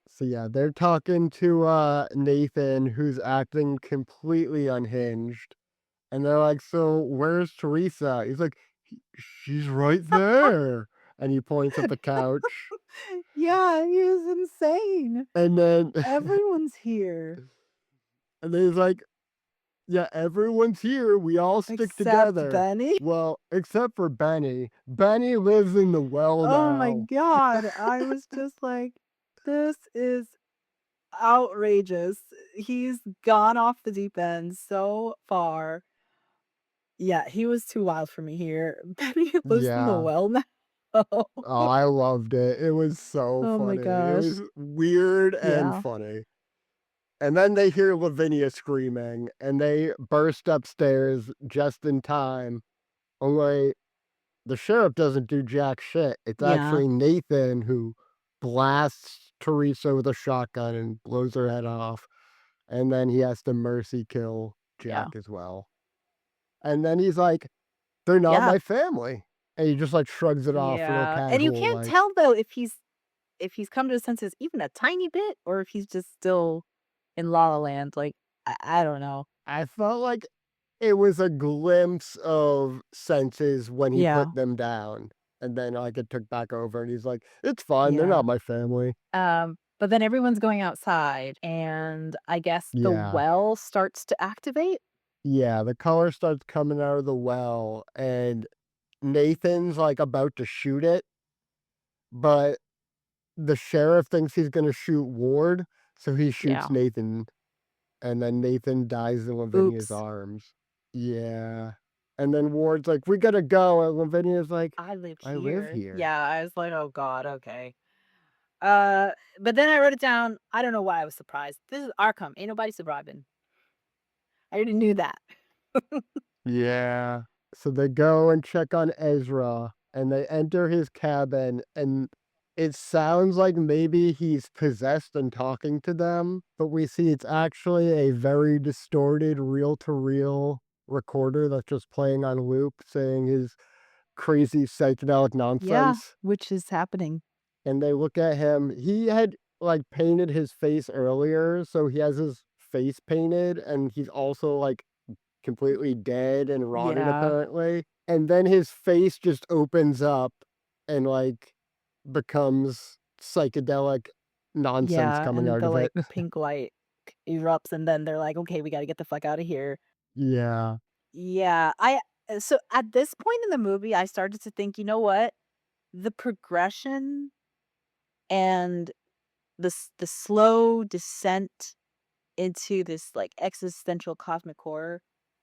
So yeah, they're talking to Nathan, who's acting completely unhinged. And they're like, "So where's Teresa?" He's like, She's right there." And he points at the couch. Yeah, he is insane. And then Everyone's here and then he's like, "Yeah, everyone's here. We all stick except together." Benny. Well, except for Benny. Benny lives in the well Oh my now. god, I was just like, "This is outrageous." He's gone off the deep end so far. Yeah, he was too wild for me here. Benny lives in the Yeah. well now. Oh, I loved it. It was so Oh my funny. It gosh. was weird and Yeah. funny. And then they hear Lavinia screaming and they burst upstairs just in time. Only the sheriff doesn't do jack shit. It's Yeah. actually Nathan who blasts Teresa with a shotgun and blows her head off. And then he has to mercy kill Yeah. Jack as well. And then he's like, "They're not Yeah. my family." And he just like shrugs it off real Yeah, and you casual, can't like, tell though if he's come to his senses even a tiny bit or if he's just still in La La Land, like, I don't know. I felt like it was a glimpse of senses when he Yeah, put them down. And then like it took back over and he's like, "It's fine, they're yeah. not my family." But then everyone's going outside, and I guess the Yeah. well starts to activate? Yeah, the color starts coming out of the well, and Nathan's, like, about to shoot it, but the sheriff thinks he's gonna shoot Ward, so he shoots Yeah. Nathan, and then Nathan dies in Lavinia's Oops. Arms. Yeah. And then Ward's like, "We gotta go," and Lavinia's like, I live "I live here. here." Yeah, I was like, "Oh god, okay." Uh, but then I wrote it down. I don't know why I was surprised. This is Arkham. Ain't nobody surviving. I already knew that. Yeah. So they go and check on Ezra, and they enter his cabin, and it sounds like maybe he's possessed and talking to them, but we see it's actually a very distorted reel to reel recorder that's just playing on loop, saying his crazy psychedelic Yeah, nonsense. which is happening. And they look at him. He had like painted his face earlier, so he has his face painted, and he's also like completely dead and rotted Yeah. apparently. And then his face just opens up and like becomes psychedelic nonsense Yeah, coming and out the, of it. like, pink light erupts, and then they're like, "Okay, we gotta get the fuck out of here." Yeah. Yeah, so at this point in the movie, I started to think, "You know what? The progression and the slow descent into this, like, existential cosmic horror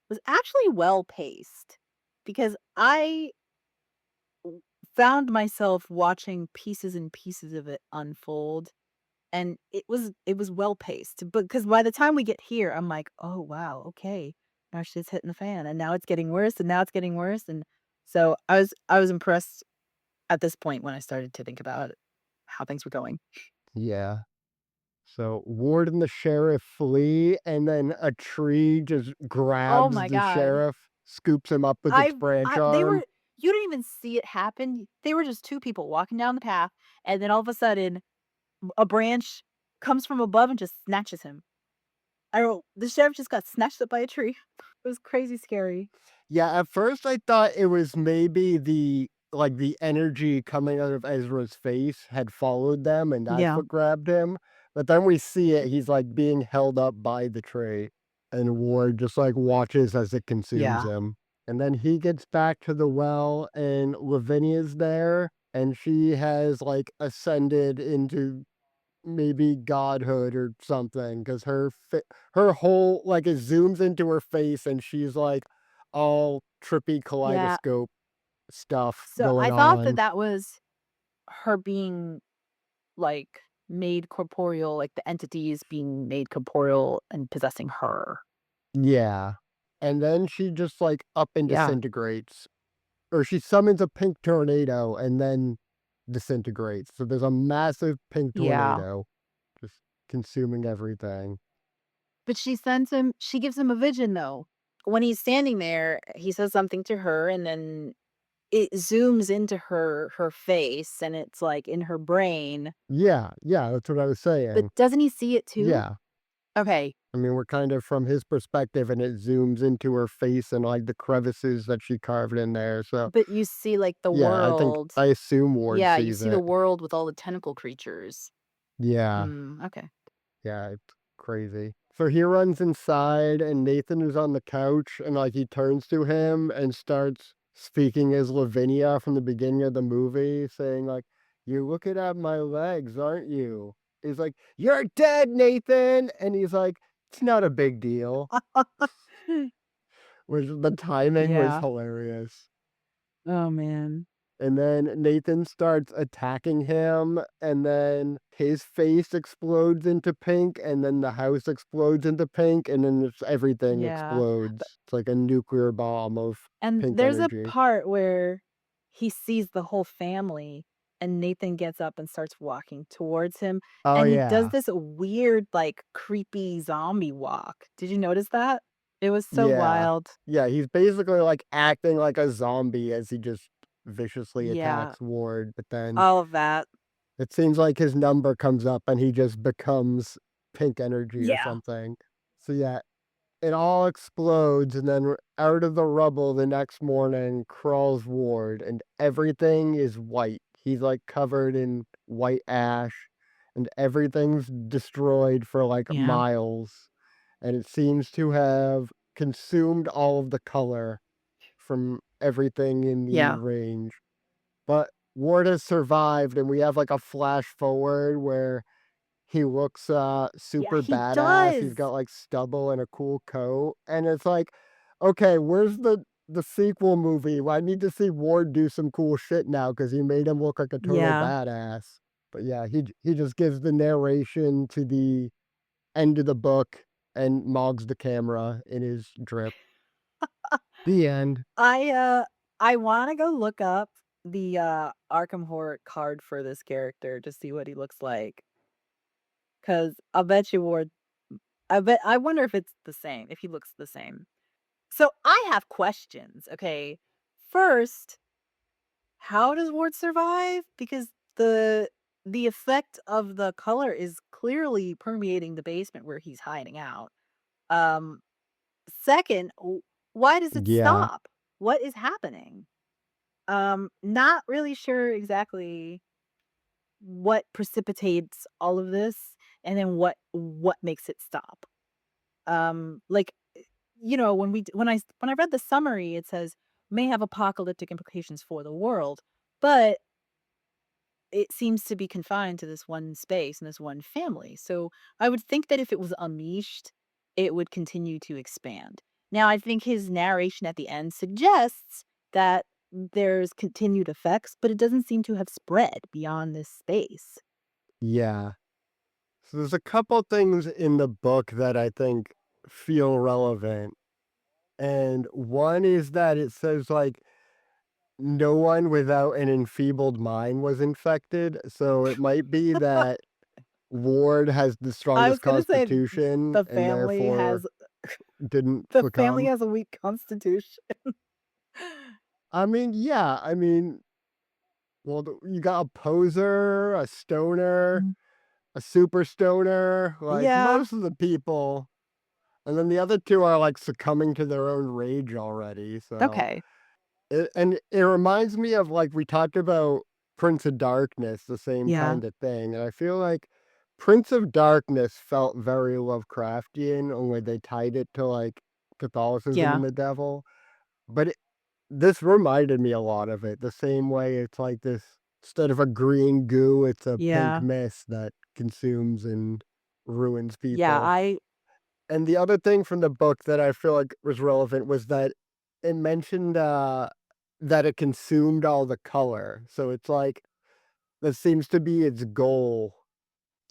was actually well paced." Because I found myself watching pieces and pieces of it unfold, and it was well paced, because by the time we get here, I'm like, "Oh, wow, okay. Now shit's hitting the fan, and now it's getting worse, and now it's getting worse," and so I was impressed at this point when I started to think about how things were going. Yeah. So Ward and the sheriff flee, and then a tree just Oh grabs my the god. sheriff, scoops him up with its branch I they arm. were you didn't even see it happen. They were just 2 people walking down the path, and then all of a sudden, a branch comes from above and just snatches him. I wrote, "The sheriff just got snatched up by a tree." It was crazy scary. Yeah, at first I thought it was maybe the energy coming out of Ezra's face had followed them, and that's Yeah. what grabbed him, but then we see it, he's, like, being held up by the tree, and Ward just, like, watches as it consumes Yeah. him, and then he gets back to the well, and Lavinia's there, and she has, like, ascended into maybe godhood or something, 'cause her whole like, it zooms into her face, and she's, like, all trippy Yeah. kaleidoscope stuff So going I thought that on. that was her being, like, made corporeal, like, the entities being made corporeal and possessing her. Yeah, and then she just, like, up and Yeah. disintegrates, or she summons a pink tornado and then disintegrates, so there's a massive pink Yeah. tornado just consuming everything. But she gives him a vision, though. When he's standing there, he says something to her, and then it zooms into her face, and it's, like, in her brain. Yeah, yeah, that's what I was But saying. doesn't he see it too? Yeah. Okay. I mean, we're kind of from his perspective, and it zooms into her face and, like, the crevices that she carved in there, so, But you see, like, the yeah, world. I assume Ward Yeah, you sees see the it. world with all the tentacle creatures. Yeah, Okay. yeah, it's crazy. So he runs inside, and Nathan is on the couch, and, like, he turns to him and starts speaking as Lavinia from the beginning of the movie, saying, like, "You're looking at my legs, aren't you?" He's like, "You're dead, Nathan!" And he's like, "It's not a big deal." Which the timing was Yeah. hilarious. Oh, man. And then Nathan starts attacking him, and then his face explodes into pink, and then the house explodes into pink, and then just everything Yeah. explodes. It's like a nuclear bomb of And pink there's a energy. part where he sees the whole family, and Nathan gets up and starts walking towards him, Oh, and he does yeah. this weird, like, creepy zombie walk. Did you notice that? It was so Yeah. wild. Yeah, he's basically, like, acting like a zombie as he just viciously Yeah, attacks Ward, but then all of that. it seems like his number comes up and he just becomes pink energy or Yeah. something. So, yeah, it all explodes, and then out of the rubble the next morning crawls Ward, and everything is white. He's, like, covered in white ash, and everything's destroyed for, like, Yeah. miles, and it seems to have consumed all of the color from everything in the Yeah. range. But Ward has survived, and we have like a flash forward where he looks Yeah, super he badass. He's does. got like stubble and a cool coat. And it's like, okay, where's the sequel movie? Well, I need to see Ward do some cool shit now because he made him look like a total Yeah. badass. But yeah, he just gives the narration to the end of the book and mogs the camera in his drip. The end. I wanna go look up the, Arkham Horror card for this character to see what he looks like. Cause I'll bet you Ward I wonder if it's the same, if he looks the same. So, I have questions, okay? First, how does Ward survive? Because the effect of the color is clearly permeating the basement where he's hiding out. Um, Second, why does it Yeah. stop? What is happening? Not really sure exactly what precipitates all of this and then what makes it stop. Like when I read the summary it says may have apocalyptic implications for the world, but it seems to be confined to this one space and this one family. So I would think that if it was unleashed, it would continue to expand. Now, I think his narration at the end suggests that there's continued effects, but it doesn't seem to have spread beyond this space. Yeah. So there's a couple things in the book that I think feel relevant. And one is that it says like no one without an enfeebled mind was infected. So it might be that Ward has the I was strongest gonna say constitution the and family therefore has didn't the family succumb. has a weak constitution. I mean, yeah, I mean, well, you got a poser, a stoner, Mm, a super stoner, like yeah. most of the people. And then the other two are like succumbing to their own rage already. So, Okay. and it reminds me of like we talked about Prince of Darkness, the same Yeah. kind of thing. And I feel like Prince of Darkness felt very Lovecraftian, only they tied it to like Catholicism Yeah. and the devil. But this reminded me a lot of it. The same way it's like this instead of a green goo, it's a pink Yeah. mist that consumes and ruins Yeah, people. I And the other thing from the book that I feel like was relevant was that it mentioned that it consumed all the color. So it's like that seems to be its goal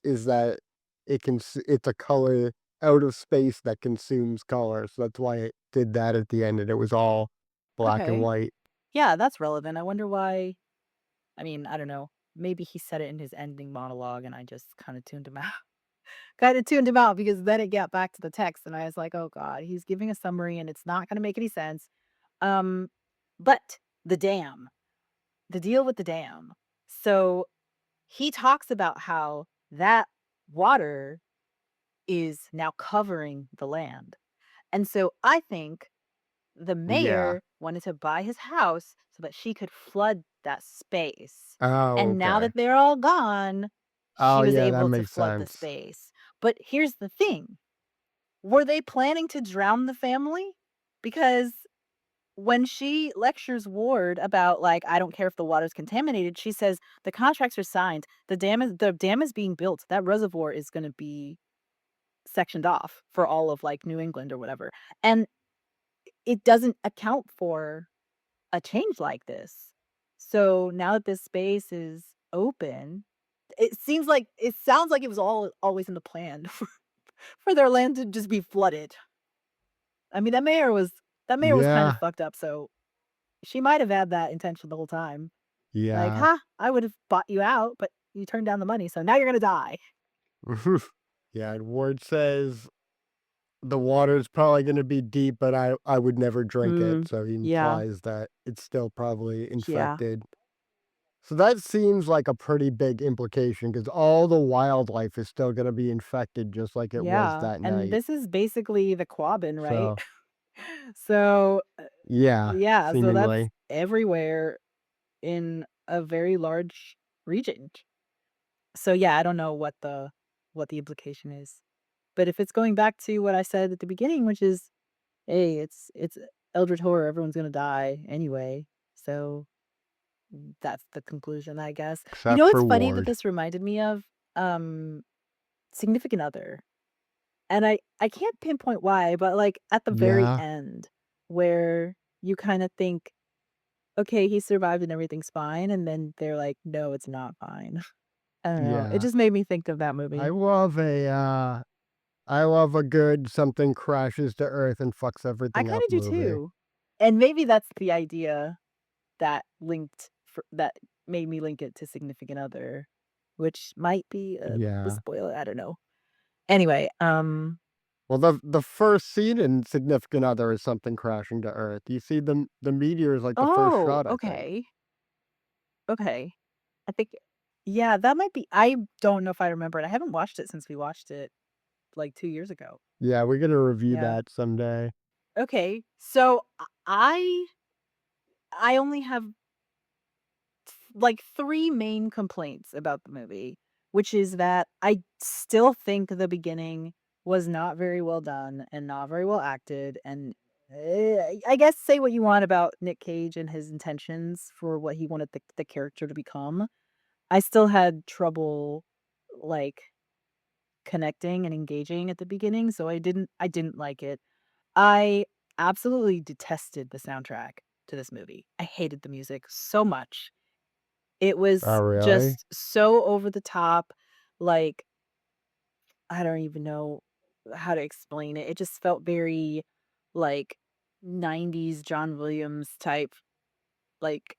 is that it's a color out of space that consumes color. So that's why it did that at the end and it was all black and okay. white. Yeah, that's relevant. I wonder why. I mean, I don't know. Maybe he said it in his ending monologue and I just kind of tuned him out. Kind of tuned him out because then it got back to the text and I was like, "Oh god, he's giving a summary and it's not going to make any sense." Um but the dam, the deal with the dam. So he talks about how that water is now covering the land. And so I think the Yeah. mayor wanted to buy his house so that she could flood that space. Oh, And now okay. that they're all gone, Oh, she was yeah, that able to makes flood the sense. space. But here's the thing, were they planning to drown the family? Because when she lectures Ward about like, I don't care if the water's contaminated, she says the contracts are signed. The dam is being built. That reservoir is going to be sectioned off for all of like New England or whatever. And it doesn't account for a change like this. So now that this space is open, it sounds like it was all always in the plan for their land to just be flooded. I mean, that mayor was kind of Yeah. fucked up, so she might have had that intention the whole time. Like, Yeah. "Huh, I would have bought you out, but you turned down the money, so now you're gonna die." Yeah, and Ward says the water's probably gonna be deep, but I would never drink it, Mm, so he yeah, implies that it's still probably yeah, infected. So that seems like a pretty big implication because all the wildlife is still gonna be infected just like it was yeah, that and night. this is basically the Quabbin, right? So, So, yeah, yeah, so that's seemingly. everywhere in a very large region. So, yeah, I don't know what the implication is. But if it's going back to what I said at the beginning, which is Hey, it's Eldritch horror, everyone's gonna die anyway, so that's the conclusion, I guess. You except know for what's funny that Ward. this reminded me of? Um, Significant Other, and I can't pinpoint why, but, like, at the very Yeah, end where you kinda think, "Okay, he survived and everything's fine," and then they're like, "No, it's not fine." I don't know, it yeah. just made me think of that I movie. love I love a good something crashes to Earth and fucks I everything up kinda do movie. too, and maybe that's the idea that made me link it to Significant Other, which might be a Yeah. spoiler, I don't know. Anyway, Well, the first scene in Significant Other is something crashing to Earth. You see the meteor is like the first oh, shot, I think. okay, okay. I think yeah, that might be I don't know if I remember it. I haven't watched it since we watched it, like, 2 years ago. Yeah, we're gonna review Yeah. that someday. Okay, so I only have, like, 3 main complaints about the movie, which is that I still think the beginning was not very well done and not very well acted, and, I guess say what you want about Nick Cage and his intentions for what he wanted the character to become. I still had trouble, like, connecting and engaging at the beginning, so I didn't like it. I absolutely detested the soundtrack to this movie. I hated the music so much. It Oh, was really? just so over the top, like, I don't even know how to explain it. It just felt very, like, 90s John Williams type, like,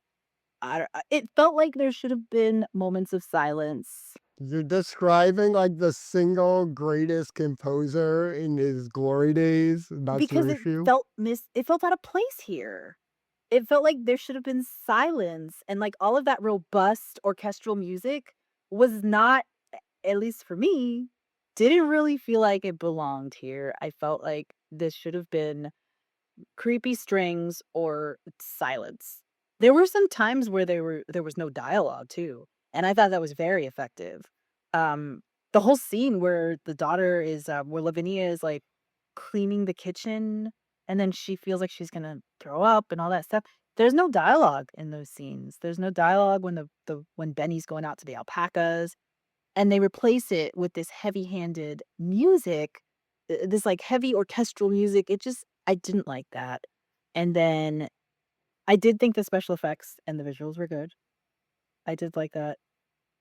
I don't it felt like there should have been moments of silence You're describing like the single greatest composer in his glory days. That's because your issue? it felt out of place here. It felt like there should have been silence, and, like, all of that robust orchestral music was not, at least for me, didn't really feel like it belonged here. I felt like this should have been creepy strings or silence. There were some times where there was no dialogue too, and I thought that was very effective. Um, the whole scene where the daughter is, where Lavinia is, like, cleaning the kitchen, and then she feels like she's gonna throw up and all that stuff. There's no dialogue in those scenes. There's no dialogue when when Benny's going out to the alpacas, and they replace it with this heavy-handed music, this, like, heavy orchestral music. It just I didn't like that. And then I did think the special effects and the visuals were good. I did like that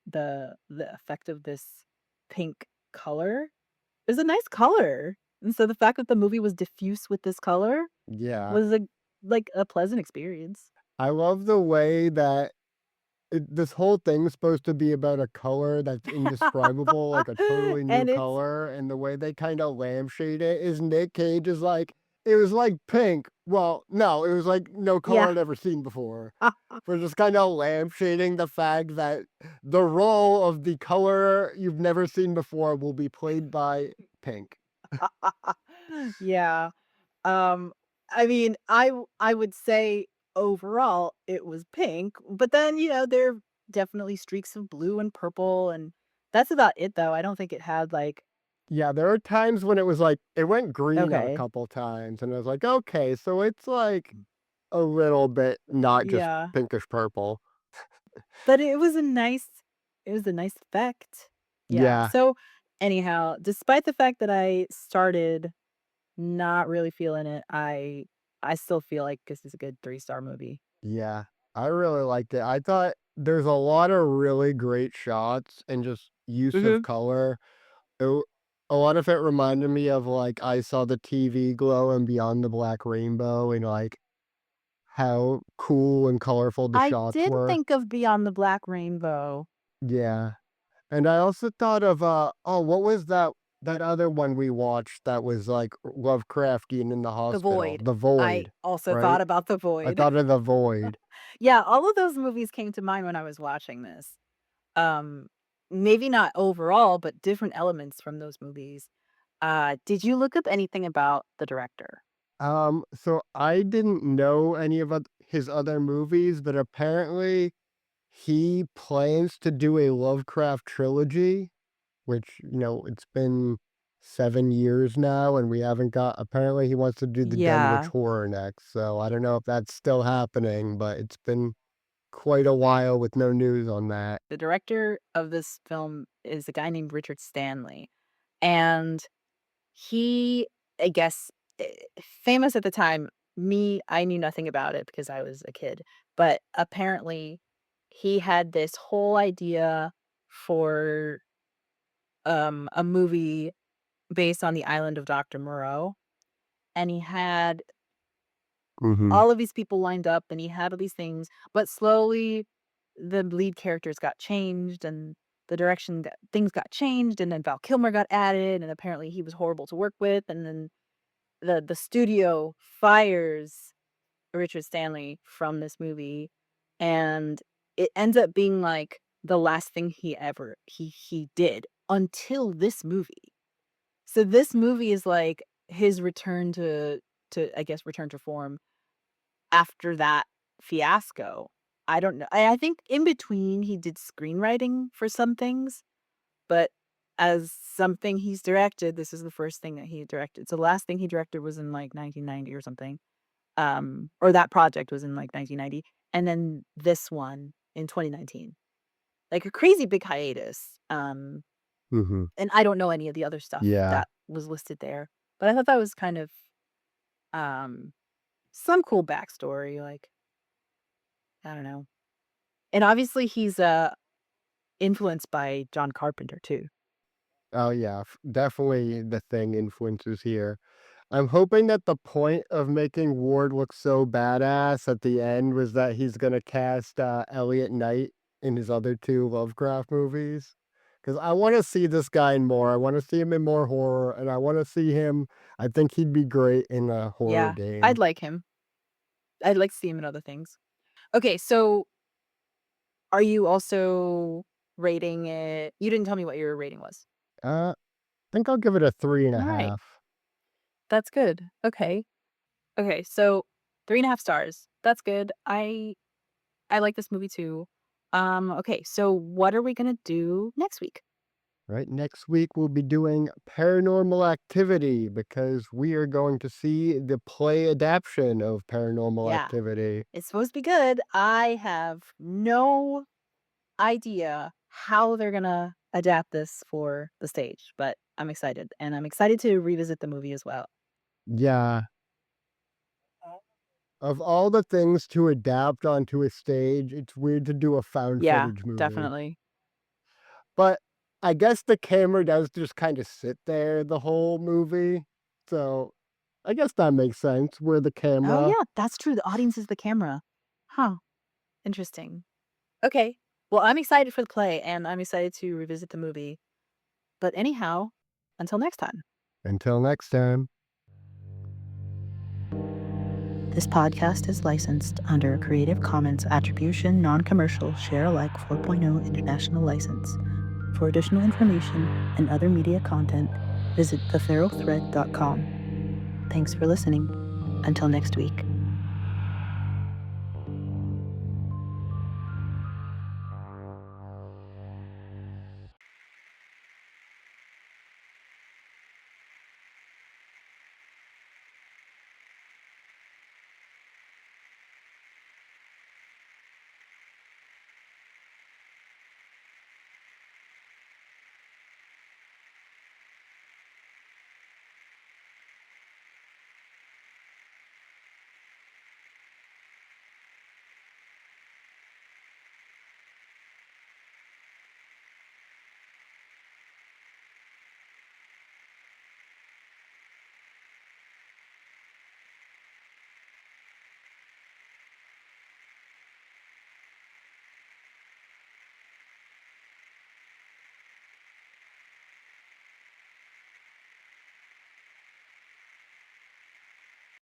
the effect of this pink color is a nice color, and so the fact that the movie was diffuse with this color Yeah. was a pleasant experience. I love the way that this whole thing's supposed to be about a color that's indescribable, like a totally new And it's color, and the way they kinda lampshade it is Nick Cage is like, "It was like pink." Well, no, it was like no color yeah. I'd ever seen before. For just kinda lampshading the fact that the role of the color you've never seen before will be played by pink. Yeah. Um, I mean, I would say overall it was pink, but then, there are definitely streaks of blue and purple, and that's about it though. I don't think it had like Yeah, there are times when it was like it went green a okay. couple times, and I was like, "Okay, so it's like a little bit not just Yeah. pinkish purple." But it was a nice effect. Yeah. Yeah, So anyhow, despite the fact that I started not really feeling it, I still feel like this is a good 3-star movie. yeah, I really liked it. I thought there's a lot of really great shots and just use of Mhm. color. It a lot of it reminded me of, like, I Saw the TV Glow and Beyond the Black Rainbow and, like, how cool and colorful the I shots did were. think of Beyond the Black Rainbow. Yeah, and I also thought of, oh, what was that other one we watched that was, like, Lovecraftian in the The hospital? Void. The I Void, also right? thought about The I Void. thought of The Void. Yeah, all of those movies came to mind when I was watching this. Um, Maybe not overall, but different elements from those movies. Did you look up anything about the director? So I didn't know any of his other movies, but apparently he plans to do a Lovecraft trilogy, which, it's been 7 years now, and we haven't got apparently he wants to do the Dunwich Yeah. Horror next, so I don't know if that's still happening, but it's been quite a while with no news on that. The director of this film is a guy named Richard Stanley, and he, I guess, famous at the time. I knew nothing about it because I was a kid, but apparently he had this whole idea for a movie based on the island of Dr. Moreau, and he had Mhm. all of these people lined up and he had all these things, but slowly the lead characters got changed and the direction that things got changed, and then Val Kilmer got added, and apparently he was horrible to work with, and then the studio fires Richard Stanley from this movie, and it ends up being like the last thing he did until this movie. So this movie is like his return to I guess return to form after that fiasco. I don't know. I think in between he did screenwriting for some things, but as something he's directed, this is the first thing that he directed. So the last thing he directed was in like 1990 or something. Or that project was in like 1990, and then this one in 2019. Like a crazy big hiatus. Mhm. And I don't know any of the other stuff Yeah. that was listed there, but I thought that was kind of um some cool backstory. Like I don't know. And obviously he's influenced by John Carpenter too. Oh, yeah, definitely the Thing influences here. I'm hoping that the point of making Ward look so badass at the end was that he's gonna cast, Elliot Knight in his other 2 Lovecraft movies. Because I wanna see this guy in more, I wanna see him in more horror, and I wanna see him I think he'd be great in a horror Yeah, I'd game. like him. I'd like to see him in other things. Okay, so are you also rating it? You didn't tell me what your rating was. I think I'll give it a three and a All right, half. that's good. Okay. Okay, so 3.5 stars. That's good. I like this movie too. Okay, so what are we gonna do next week? Right, next week we'll be doing Paranormal Activity because we are going to see the play adaptation of Paranormal Yeah, Activity. it's supposed to be good. I have no idea how they're gonna adapt this for the stage, but I'm excited, and I'm excited to revisit the movie as well. Yeah, of all the things to adapt onto a stage, it's weird to do a found Yeah, footage movie. definitely. But I guess the camera does just kind of sit there the whole movie. So I guess that makes sense. Where the Oh, camera yeah, that's true. The audience is the camera. Huh, interesting. Okay. Well, I'm excited for the play, and I'm excited to revisit the movie. But anyhow, until next time. until next time. This podcast is licensed under a Creative Commons Attribution Non-Commercial Share Alike 4.0 International License. For additional information and other media content, visit theferalthread.com. Thanks for listening. Until next week.